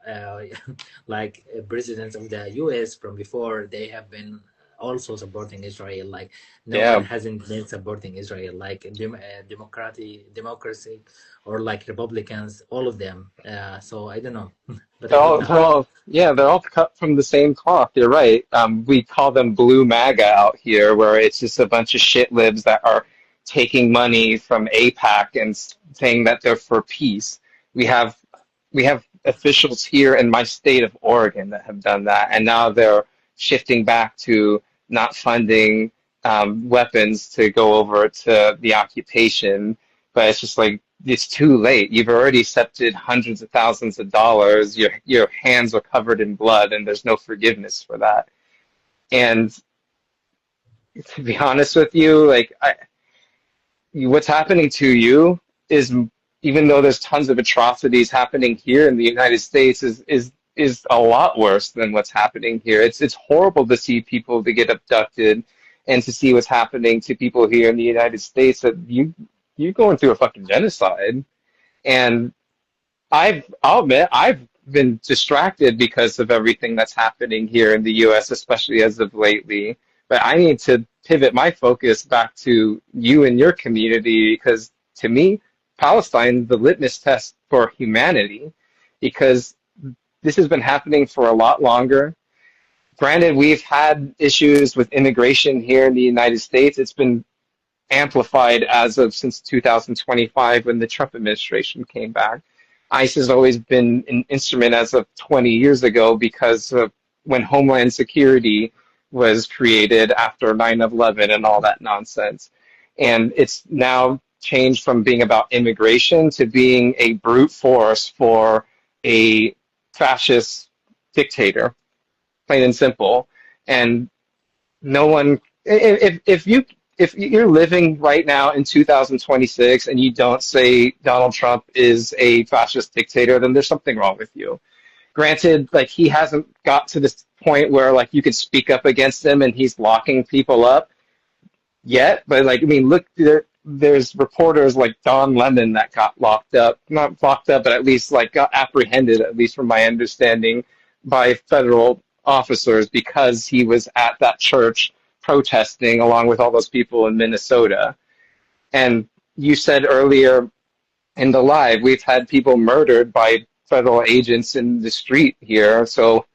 like presidents of the US from before, they have been also supporting Israel. Like no one Yeah. hasn't been supporting Israel, like democracy, or like Republicans, all of them. So I don't know, but I hope not. They're all cut from the same cloth. You're right. We call them blue MAGA out here, where it's just a bunch of shit libs that are taking money from AIPAC and saying that they're for peace. We have we have officials here in my state of Oregon that have done that, and now they're shifting back to not funding weapons to go over to the occupation. But it's just like it's too late. You've already accepted hundreds of thousands of dollars. Your hands are covered in blood, and there's no forgiveness for that. And to be honest with you, what's happening to you is, even though there's tons of atrocities happening here in the United States, is a lot worse than what's happening here. It's horrible to see people to get abducted and to see what's happening to people here in the United States. That you're going through a fucking genocide. And I'll admit, I've been distracted because of everything that's happening here in the U.S., especially as of lately. But I need to pivot my focus back to you and your community, because to me, Palestine, the litmus test for humanity, because this has been happening for a lot longer. Granted, we've had issues with immigration here in the United States. It's been amplified as of since 2025 when the Trump administration came back. ICE has always been an instrument as of 20 years ago because of when Homeland Security was created after 9/11 and all that nonsense. And it's now changed from being about immigration to being a brute force for a fascist dictator, plain and simple. And no one, if you're living right now in 2026 and you don't say Donald Trump is a fascist dictator, then there's something wrong with you. Granted, like he hasn't got to this point where like you could speak up against him and he's locking people up yet, but like I mean, look, there's reporters like Don Lemon that got locked up, not locked up, but at least like got apprehended, at least from my understanding, by federal officers because he was at that church protesting along with all those people in Minnesota. And you said earlier in the live, we've had people murdered by federal agents in the street here. So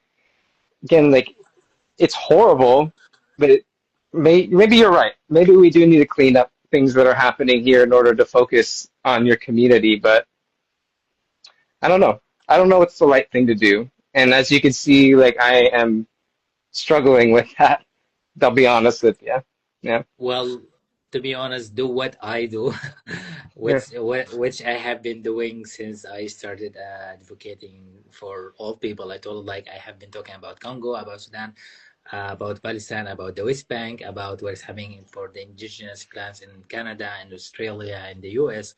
again, like it's horrible, but maybe you're right. Maybe we do need to clean up things that are happening here in order to focus on your community. But I don't know. I don't know what's the right thing to do. And as you can see, like I am struggling with that. I'll be honest with you. Yeah. Well, to be honest, do what I do, Yeah. which I have been doing since I started advocating for all people. I told like I have been talking about Congo, about Sudan, about Palestine, about the West Bank, about what is happening for the indigenous clans in Canada and Australia and the US.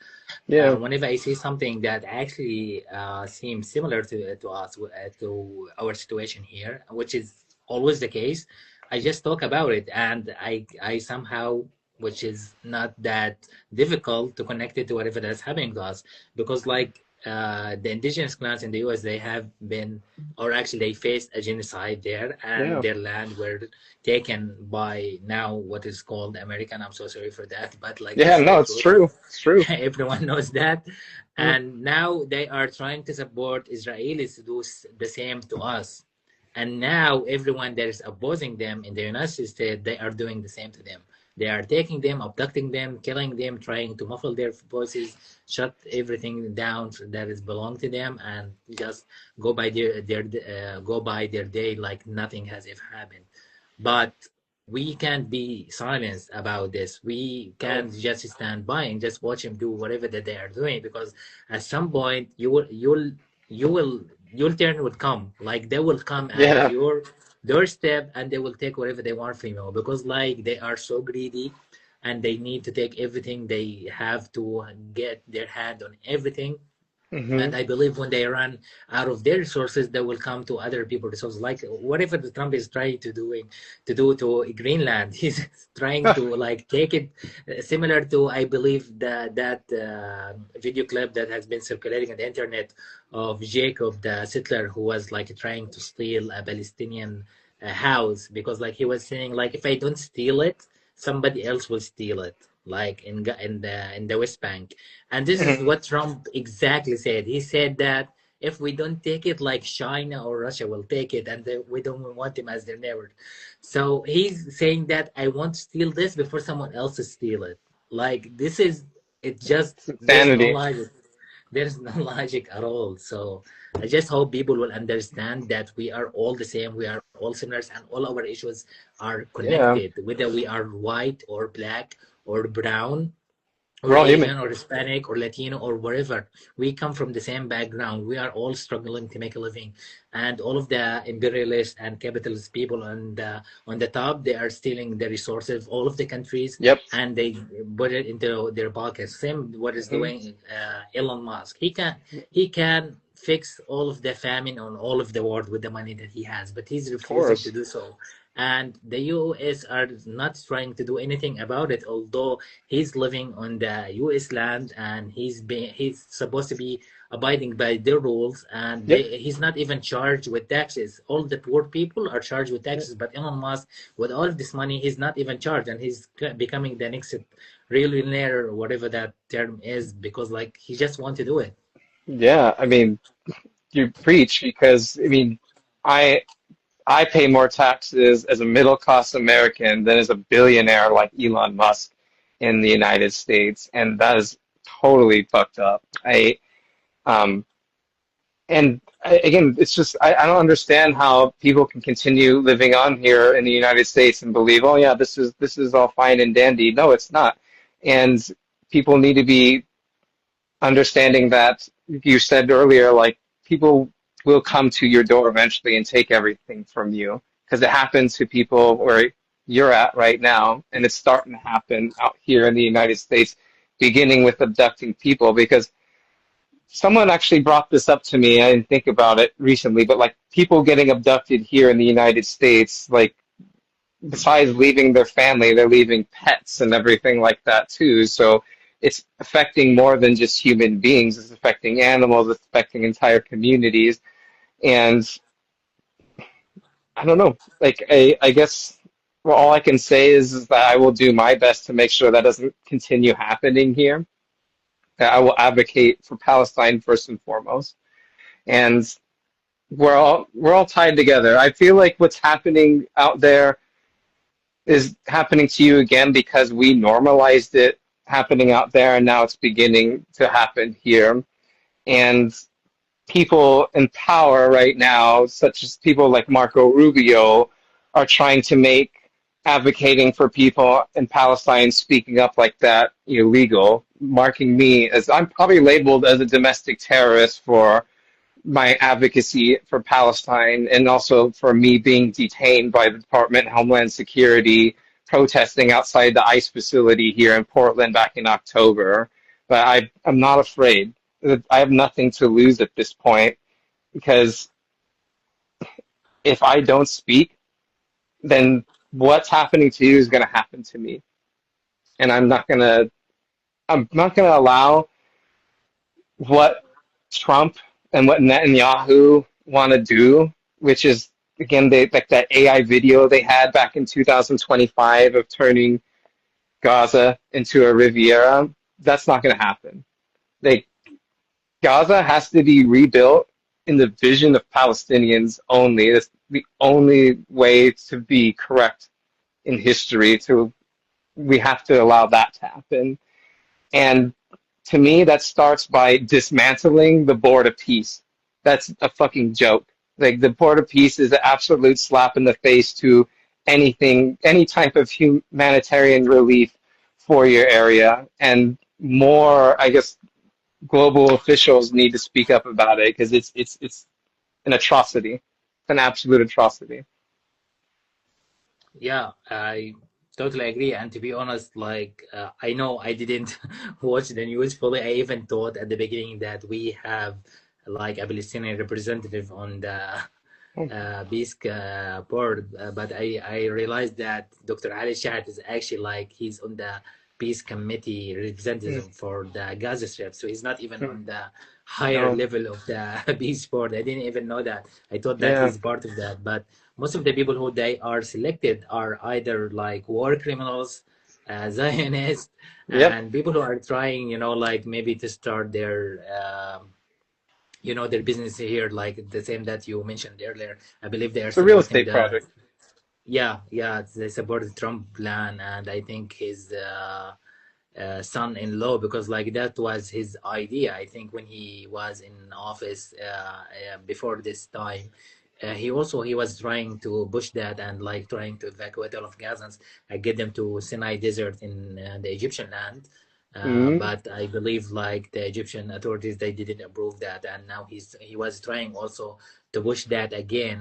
Yeah. Whenever I see something that actually seems similar to us, to our situation here, which is always the case, I just talk about it, and I somehow, which is not that difficult, to connect it to whatever that's happening to us, because like the indigenous clans in the US, they have been, or actually they faced a genocide there, and Yeah. their land were taken by now what is called American. I'm so sorry for that, but like Yeah, this is the no, it's truth. true. It's true. Everyone knows that. Mm. And now they are trying to support Israelis to do the same to us. And now everyone that is opposing them in the United States, they are doing the same to them. They are taking them, abducting them, killing them, trying to muffle their voices, shut everything down that is belong to them, and just go by their day like nothing has ever happened. But we can't be silenced about this. We No. can't just stand by and just watch them do whatever that they are doing, because at some point your turn would come. Like they will come at Yeah. your doorstep and they will take whatever they want from you, because like they are so greedy and they need to take everything. They have to get their hand on everything. Hmm. And I believe when they run out of their resources, they will come to other people's resources. Like whatever the Trump is trying to do to Greenland, he's trying to like take it similar to, I believe, that video clip that has been circulating on the internet of Jacob, the settler, who was like trying to steal a Palestinian house, because like he was saying like, if I don't steal it, somebody else will steal it, like in the West Bank. And this is Hmm. what Trump exactly said. He said that if we don't take it, like China or Russia will take it, and we don't want them as their neighbor. So he's saying that I want to steal this before someone else to steal it. Like this is, it just, It's there's no insanity. logic. There's no logic at all. So I just hope people will understand that we are all the same. We are all similar, and all our issues are Yeah. connected, whether we are white or black or brown We're or all human. Asian or Hispanic or Latino or wherever. We come from the same background. We are all struggling to make a living, and all of the imperialist and capitalist people on the top, they are stealing the resources of all of the countries, Yep. and they put it into their pockets. Same what is Hmm. doing Elon Musk. He can fix all of the famine on all of the world with the money that he has, but he's Of refusing to course. do so. And the US are not trying to do anything about it, although he's living on the U.S. land, and he's supposed to be abiding by their rules, and Yep. he's not even charged with taxes. All the poor people are charged with Yep. taxes, but Elon Musk, with all of this money, he's not even charged, and he's becoming the next millionaire or whatever that term is, because like he just want to do it. Yeah. I mean, you preach because I mean, I I pay more taxes as a middle class American than as a billionaire like Elon Musk in the United States, and that is totally fucked up. Um again, it's just I don't understand how people can continue living on here in the United States and believe, oh yeah, this is all fine and dandy. No, it's not. And people need to be understanding that you said earlier, like people will come to your door eventually and take everything from you because it happens to people where you're at right now, and it's starting to happen out here in the United States, beginning with abducting people. Because someone actually brought this up to me, I didn't think about it recently, but like people getting abducted here in the United States, like besides leaving their family, they're leaving pets and everything like that too. So it's affecting more than just human beings. It's affecting animals. It's affecting entire communities. And I don't know. Like I guess well, all I can say is that I will do my best to make sure that doesn't continue happening here. That I will advocate for Palestine first and foremost. And we're all tied together. I feel like what's happening out there is happening to you again because we normalized it happening out there, and now it's beginning to happen here. And people in power right now, such as people like Marco Rubio, are trying to make advocating for people in Palestine speaking up like that illegal, marking me as I'm probably labeled as a domestic terrorist for my advocacy for Palestine and also for me being detained by the Department of Homeland Security protesting outside the ICE facility here in Portland back in October. But I'm not afraid. I have nothing to lose at this point because if I don't speak, then what's happening to you is going to happen to me. And I'm not going to allow what Trump and what Netanyahu want to do, which is again they like that AI video they had back in 2025 of turning Gaza into a Riviera. That's not going to happen. Like Gaza has to be rebuilt in the vision of Palestinians only. That's the only way to be correct in history. To we have to allow that to happen. And to me, that starts by dismantling the board of peace. That's a fucking joke. Like the board of peace is an absolute slap in the face to anything, any type of humanitarian relief for your area. And more, I guess, global officials need to speak up about it because it's an atrocity. It's an absolute atrocity. Yeah, I totally agree. And to be honest, like I know I didn't watch the news fully. I even thought at the beginning that we have like a Palestinian representative on the peace board, but I realized that Dr. Ali Shahat is actually like he's on the peace committee Mm, representative for the Gaza Strip, so he's not even mm. on the higher No. level of the peace board. I didn't even know that. I thought that Yeah. he's part of that, but most of the people who they are selected are either like war criminals, Zionists, Yep. and people who are trying, like maybe to start their their business here, like the same that you mentioned earlier. I believe they are It's a real supporting estate the, project. yeah, they support the Trump plan, and I think his son-in-law, because like that was his idea. I think when he was in office before this time, he was trying to push that and like trying to evacuate all of Gazans and get them to Sinai Desert in the Egyptian land. Mm, But I believe like the Egyptian authorities they didn't approve that, and now he was trying also to push that again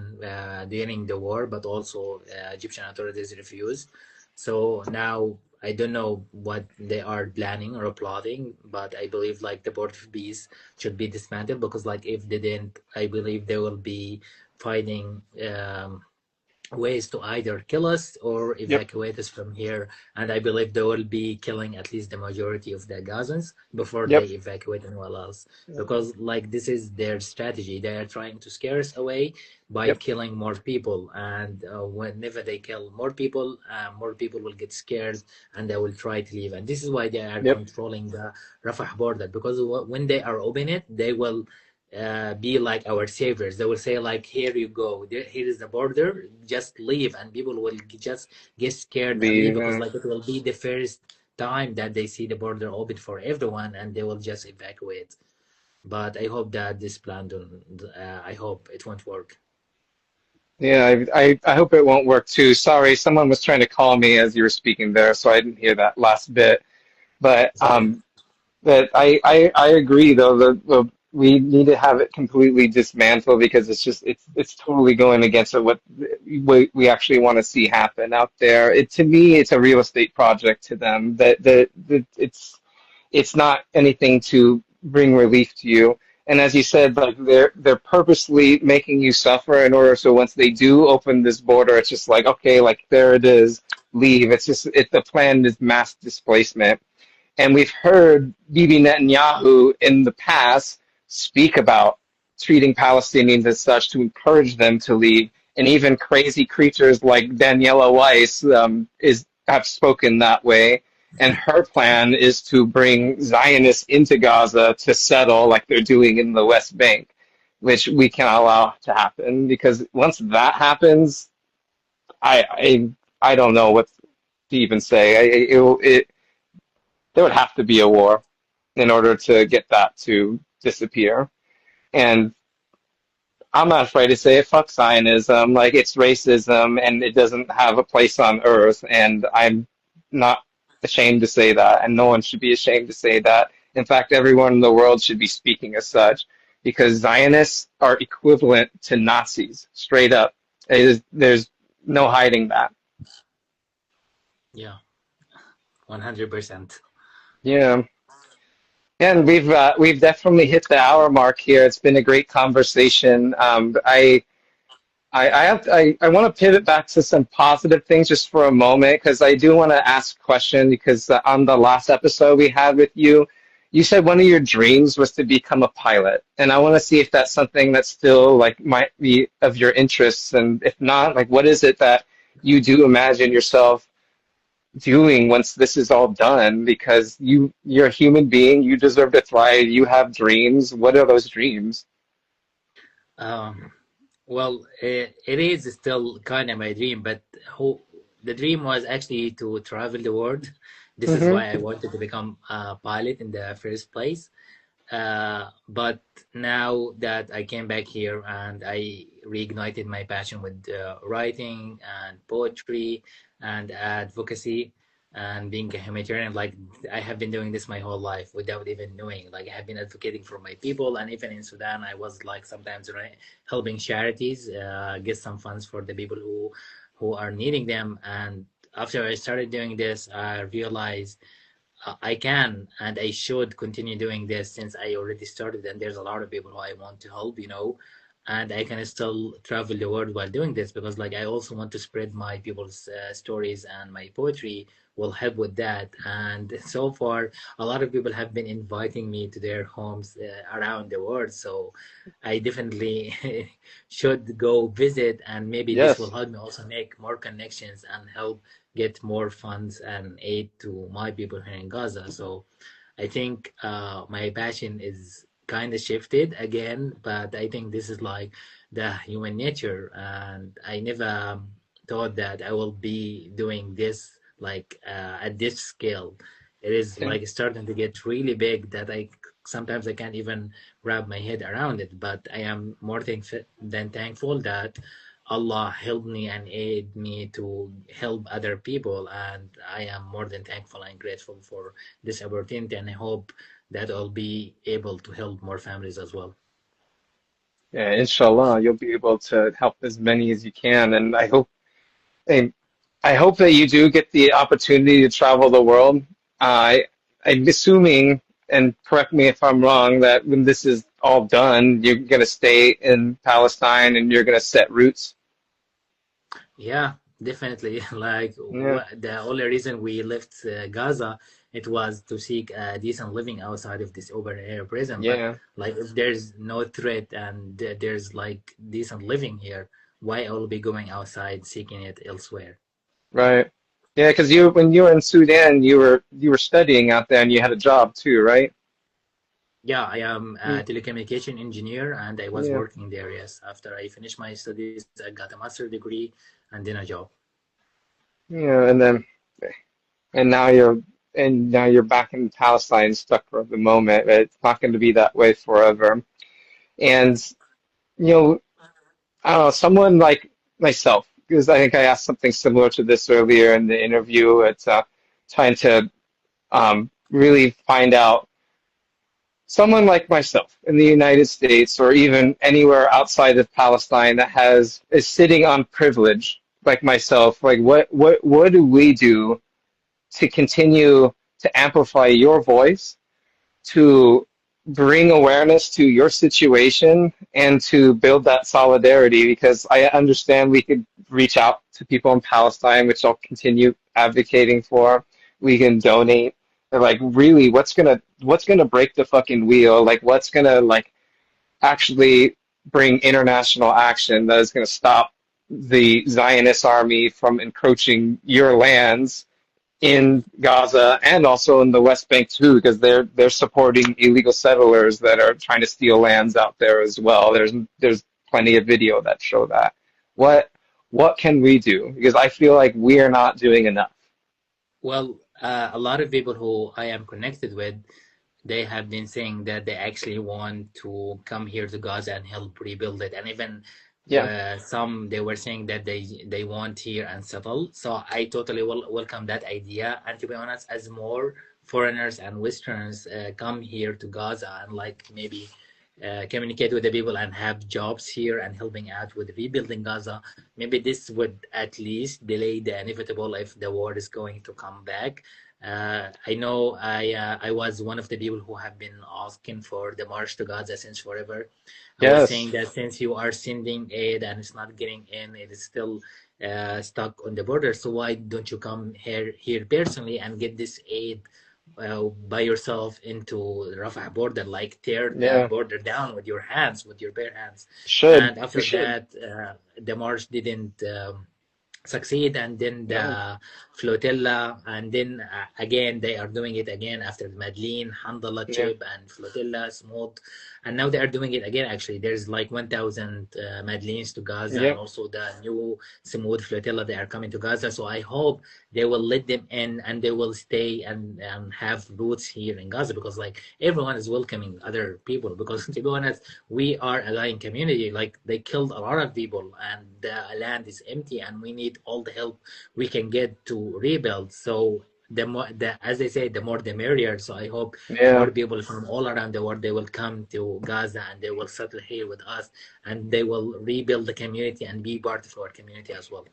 during the war, but also Egyptian authorities refused. So now I don't know what they are planning or plotting, but I believe like the Board of Peace should be dismantled because like if they didn't, I believe they will be finding ways to either kill us or yep. evacuate us from here. And I believe they will be killing at least the majority of the Gazans before they Yep. evacuate anyone else. Because like this is their strategy. They are trying to scare us away by Yep. killing more people. And whenever they kill more people will get scared and they will try to leave. And this is why they are Yep. controlling the Rafah border. Because when they are open it, they will be like our saviors. They will say like, "Here you go. Here is the border. Just leave," and people will just get scared and leave The because like it will be the first time that they see the border open for everyone, and they will just evacuate. But I hope that this plan don't. I hope it won't work. yeah, I hope it won't work too. Sorry, someone was trying to call me as you were speaking there, so I didn't hear that last bit. But It's okay. that I agree though the we need to have it completely dismantled because it's just it's totally going against what we actually want to see happen out there. It to me it's a real estate project to them that it's not anything to bring relief to you. And as you said, like they're purposely making you suffer in order so once they do open this border, it's just like okay, like there it is, leave. It's just the plan is mass displacement. And we've heard Bibi Netanyahu in the past speak about treating Palestinians as such to encourage them to leave. And even crazy creatures like Daniela Weiss is have spoken that way. And her plan is to bring Zionists into Gaza to settle like they're doing in the West Bank, which we cannot allow to happen because once that happens, I don't know what to even say. There would have to be a war in order to get that to disappear. And I'm not afraid to say it. Fuck Zionism. Like it's racism and it doesn't have a place on earth. And I'm not ashamed to say that. And no one should be ashamed to say that. In fact, everyone in the world should be speaking as such because Zionists are equivalent to Nazis, straight up. There's no hiding that. Yeah, 100%. Yeah. And we've definitely hit the hour mark here. It's been a great conversation. I want to pivot back to some positive things just for a moment because I do want to ask a question because on the last episode we had with you, you said one of your dreams was to become a pilot, and I want to see if that's something that still like might be of your interests, and if not, like what is it that you do imagine yourself doing once this is all done? Because you're a human being, you deserve to thrive, you have dreams. What are those dreams? Um, well, it is still kind of my dream, but who the dream was actually to travel the world. This is Hmm. why I wanted to become a pilot in the first place. But now that I came back here and I reignited my passion with writing and poetry and advocacy and being a humanitarian, like I have been doing this my whole life without even knowing. Like I have been advocating for my people, and even in Sudan, I was like sometimes helping charities get some funds for the people who are needing them. And after I started doing this, I realized I can and I should continue doing this since I already started, and there's a lot of people who I want to help, and I can still travel the world while doing this because, like, I also want to spread my people's stories, and my poetry will help with that. And so far, a lot of people have been inviting me to their homes around the world, so I definitely should go visit, and maybe this will Yes. help me also make more connections and help get more funds and aid to my people here in Gaza. So I think my passion is kind of shifted again, but I think this is like the human nature, and I never thought that I will be doing this like at this scale. It is Yeah. like starting to get really big that I sometimes I can't even wrap my head around it. But I am more than thankful that Allah helped me and aid me to help other people, and I am more than thankful and grateful for this opportunity, and I hope that I'll be able to help more families as well. Yeah, inshallah, you'll be able to help as many as you can, and and I hope that you do get the opportunity to travel the world. I'm assuming, and correct me if I'm wrong, that when this is all done, you're gonna stay in Palestine and you're gonna set roots. Yeah, definitely. Like Yeah, the only reason we left Gaza, it was to seek a decent living outside of this open air prison. But yeah, like, if there's no threat and there's like decent living here, why I'll be going outside seeking it elsewhere? right. Yeah, because when you were in Sudan, you were studying out there and you had a job too, right? Yeah, I am Mm. a telecommunication engineer, and I was Yeah, working there. Yes, after I finished my studies, I got a master degree and then a job. yeah, and now you're back in Palestine, stuck for the moment. But it's not going to be that way forever. And you know, I don't know, someone like myself, because I think I asked something similar to this earlier in the interview. It's trying to really find out someone like myself in the United States or even anywhere outside of Palestine that is sitting on privilege like myself. Like what do we do to continue to amplify your voice, to bring awareness to your situation and to build that solidarity? Because I understand we could reach out to people in Palestine, which I'll continue advocating for. We can donate. But like really what's gonna break the fucking wheel? Like what's gonna like actually bring international action that is gonna stop the Zionist army from encroaching your lands in Gaza and also in the West Bank too, because they're supporting illegal settlers that are trying to steal lands out there as well. There's plenty of video that show that. What what can we do? Because I feel like we are not doing enough. Well, a lot of people who I am connected with, they have been saying that they actually want to come here to Gaza and help rebuild it, and even Yeah. some they were saying that they want here and settle. So I totally welcome that idea. And to be honest, as more foreigners and Westerners come here to Gaza and like maybe communicate with the people and have jobs here and helping out with rebuilding Gaza, maybe this would at least delay the inevitable if the war is going to come back. I know I was one of the people who have been asking for the march to Gaza since forever. I was Yes. saying that since you are sending aid and it's not getting in, it is still stuck on the border. So why don't you come here personally and get this aid by yourself into the Rafah border, like tear the Yeah, border down with your hands, with your bare hands. should. And We after should. that, the march didn't succeed, and then No. the flotilla, and then again they are doing it again after the Madlin, Handala Yeah. chip and flotilla smooth, and now they are doing it again. Actually, there's like 1,000 Madlins to Gaza, and Yep. also the new smooth flotilla, they are coming to Gaza. So I hope they will let them in, and they will stay and have roots here in Gaza, because like everyone is welcoming other people, because to be honest, we are a dying community. Like they killed a lot of people, and the land is empty, and we need all the help we can get to rebuild. So the more, as they say, the more the merrier. So I hope more Yeah. people from all around the world, they will come to Gaza, and they will settle here with us, and they will rebuild the community and be part of our community as well.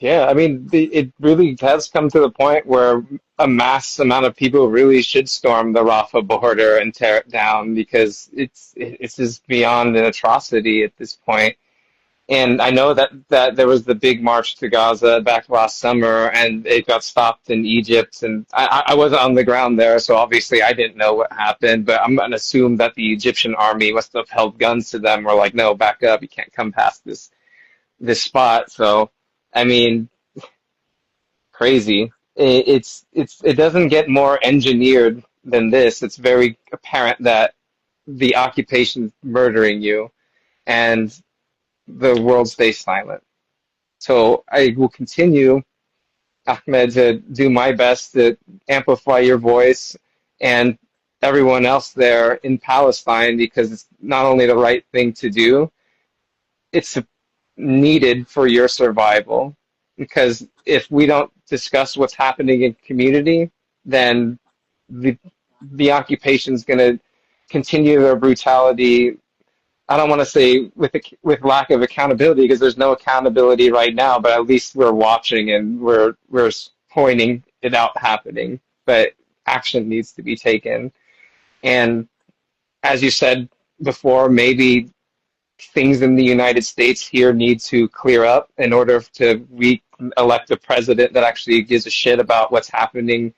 Yeah. I mean, it really has come to the point where a mass amount of people really should storm the Rafah border and tear it down because it's just beyond an atrocity at this point. And I know that there was the big march to Gaza back last summer, and it got stopped in Egypt. And I wasn't on the ground there, so obviously I didn't know what happened. But I'm gonna assume that the Egyptian army must have held guns to them, or like, no, back up, you can't come past this spot. So, I mean, crazy. It doesn't get more engineered than this. It's very apparent that the occupation's murdering you, and the world stays silent. So I will continue, Ahmed, to do my best to amplify your voice and everyone else there in Palestine because it's not only the right thing to do, it's needed for your survival. Because if we don't discuss what's happening in community, then the the occupation is going to continue their brutality. I don't want to say with lack of accountability because there's no accountability right now, but at least we're watching and we're pointing it out happening. But action needs to be taken. And as you said before, maybe things in the United States here need to clear up in order to we elect a president that actually gives a shit about what's happening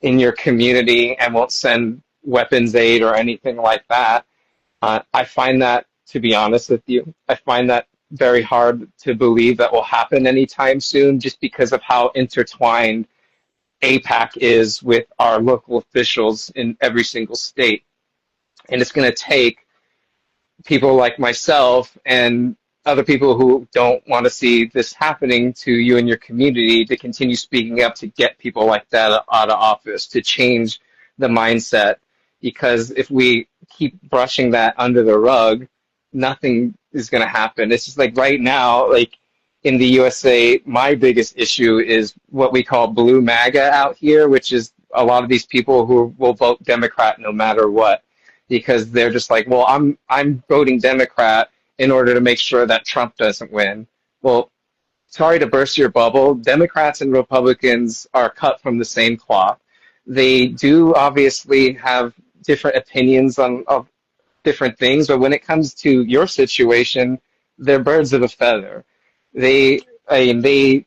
in your community and won't send weapons aid or anything like that. I find that, to be honest with you, I find that very hard to believe that will happen anytime soon just because of how intertwined APAC is with our local officials in every single state. And it's going to take people like myself and other people who don't want to see this happening to you and your community to continue speaking up to get people like that out of office, to change the mindset. Because if we keep brushing that under the rug, nothing is going to happen. It's just like right now, like in the USA, my biggest issue is what we call blue MAGA out here, which is a lot of these people who will vote Democrat no matter what, because they're just like, well, I'm voting Democrat in order to make sure that Trump doesn't win. Well, sorry to burst your bubble. Democrats and Republicans are cut from the same cloth. They do obviously have different opinions on of different things, but when it comes to your situation, they're birds of a feather. They, I mean,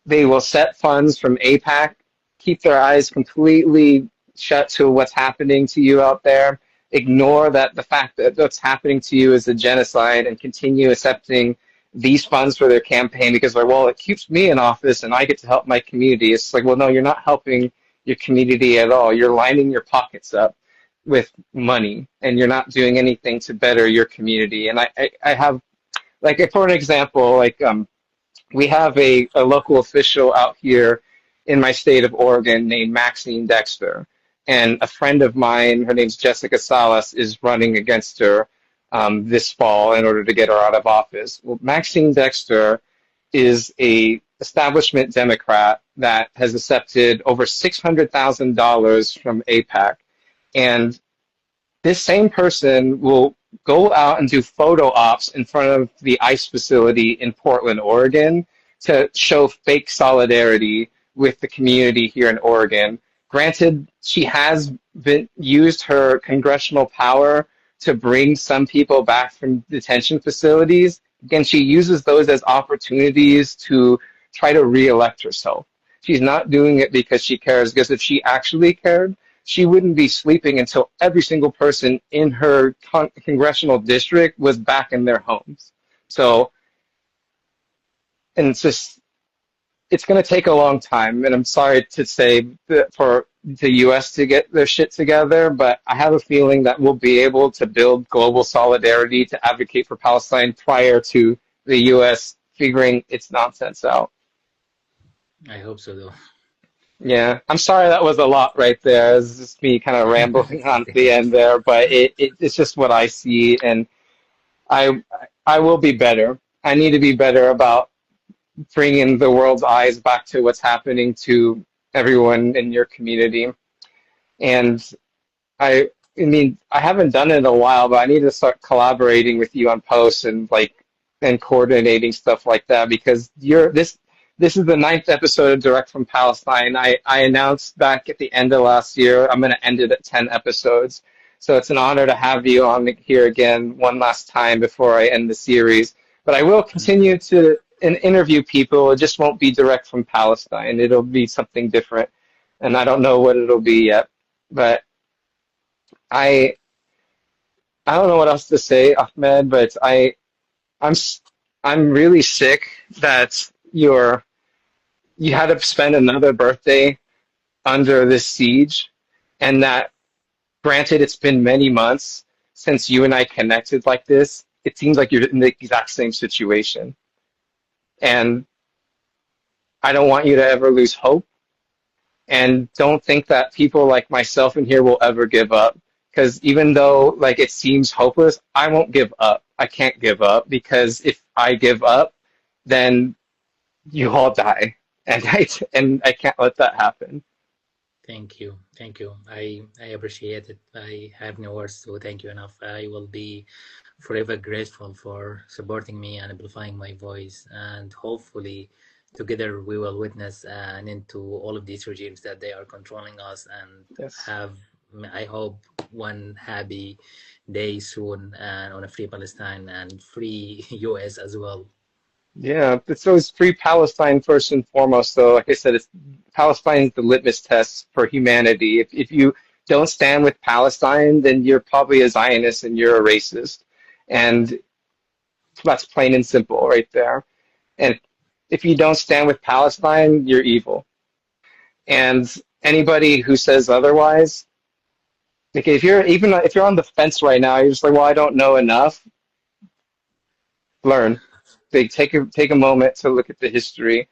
they will set funds from APAC, keep their eyes completely shut to what's happening to you out there, ignore that the fact that what's happening to you is a genocide, and continue accepting these funds for their campaign because they're, well, it keeps me in office and I get to help my community. It's like, well, no, you're not helping your community at all. You're lining your pockets up with money and you're not doing anything to better your community. And I have, like, for an example, like, we have a local official out here in my state of Oregon named Maxine Dexter. And a friend of mine, her name's Jessica Salas, is running against her this fall in order to get her out of office. Well, Maxine Dexter is a establishment Democrat that has accepted over $600,000 from APAC. And this same person will go out and do photo ops in front of the ICE facility in Portland, Oregon, to show fake solidarity with the community here in Oregon. Granted, she has used her congressional power to bring some people back from detention facilities. Again, she uses those as opportunities to try to reelect herself. She's not doing it because she cares, because if she actually cared, she wouldn't be sleeping until every single person in her congressional district was back in their homes. So, and it's just, it's going to take a long time, and I'm sorry to say that for the U.S. to get their shit together, but I have a feeling that we'll be able to build global solidarity to advocate for Palestine prior to the U.S. figuring its nonsense out. I hope so, though. Yeah, I'm sorry that was a lot right there. It's just me kind of rambling It's on okay. the end there, but it's just what I see, and I I will be better. I need to be better about bringing the world's eyes back to what's happening to everyone in your community. And I mean, I haven't done it in a while, but I need to start collaborating with you on posts and and coordinating stuff like that because this is the ninth episode of Direct from Palestine. I announced back at the end of last year I'm going to end it at 10 episodes. So it's an honor to have you on here again one last time before I end the series. But I will continue to interview people. It just won't be direct from Palestine. It'll be something different, and I don't know what it'll be yet. But I I don't know what else to say, Ahmed. But I'm I'm really sick that you had to spend another birthday under this siege, and that granted it's been many months since you and I connected like this. It seems like you're in the exact same situation, and I don't want you to ever lose hope. And don't think that people like myself in here will ever give up. Because even though like it seems hopeless, I won't give up. I can't give up because if I give up, then you all die, and I can't let that happen. Thank you. Thank you. I appreciate it. I have no words to thank you enough. I will be forever grateful for supporting me and amplifying my voice. And hopefully, together we will witness an end to all of these regimes that they are controlling us and Yes. have, I hope, one happy day soon and on a free Palestine and free US as well. Yeah, it's always free Palestine first and foremost. So, like I said, it's Palestine is the litmus test for humanity. If you don't stand with Palestine, then you're probably a Zionist and you're a racist, and that's plain and simple right there. And if you don't stand with Palestine, you're evil. And anybody who says otherwise, like if you're on the fence right now, you're just like, well, I don't know enough. Learn. They take a moment to look at the history.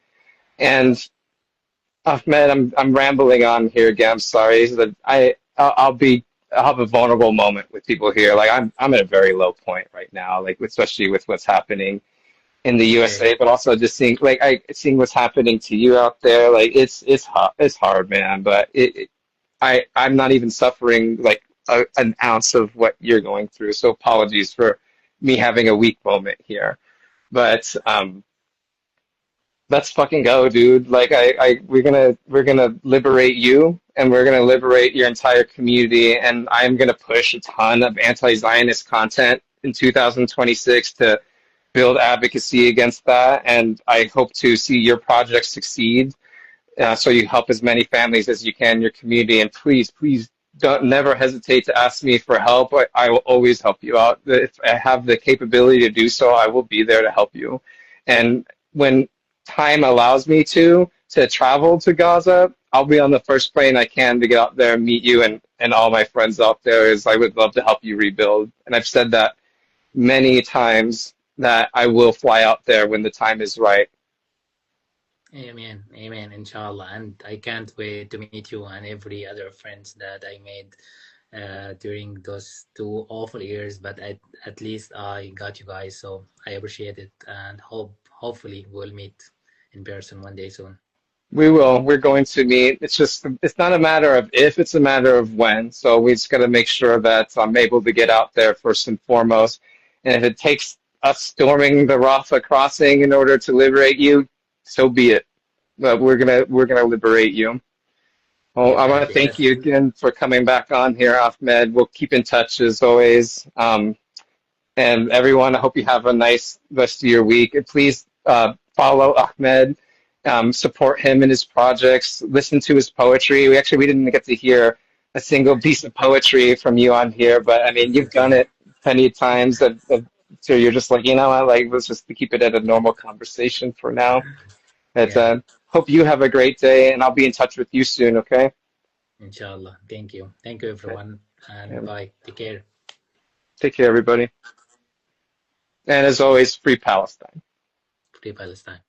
And Ahmed, I'm rambling on here again. I'm sorry. That I'll have a vulnerable moment with people here. Like I'm at a very low point right now. Like especially with what's happening in the Okay. USA, but also just seeing what's happening to you out there. Like it's hard, man. But I'm not even suffering like an ounce of what you're going through. So apologies for me having a weak moment here. But let's fucking go, dude. Like we're gonna liberate you, and we're gonna liberate your entire community. And I'm gonna push a ton of anti-Zionist content in 2026 to build advocacy against that. And I hope to see your project succeed. So you help as many families as you can in your community. And please, please don't never hesitate to ask me for help. I will always help you out. If I have the capability to do so, I will be there to help you. And when time allows me to travel to Gaza, I'll be on the first plane I can to get out there and meet you and all my friends out there. Is I would love to help you rebuild. And I've said that many times that I will fly out there when the time is right. Amen. Amen. Inshallah. And I can't wait to meet you and every other friends that I made during those 2 awful years. But at least I got you guys, so I appreciate it and hopefully we'll meet in person one day soon. We will. We're going to meet. It's not a matter of if, it's a matter of when. So we just got to make sure that I'm able to get out there first and foremost. And if it takes us storming the Rafah crossing in order to liberate you, so be it. But we're gonna liberate you. Well, I want to Definitely. thank you again for coming back on here, Ahmed. We'll keep in touch as always. And everyone, I hope you have a nice rest of your week. And please follow Ahmed support him in his projects, listen to his poetry. We didn't get to hear a single piece of poetry from you on here, but I mean, you've done it plenty of times. So you're just like, you know what, like, let's just keep it at a normal conversation for now. But, Yeah, hope you have a great day, and I'll be in touch with you soon, okay? inshallah. Thank you everyone, and And bye. Take care. take care, everybody. And as always, free Palestine. Free Palestine.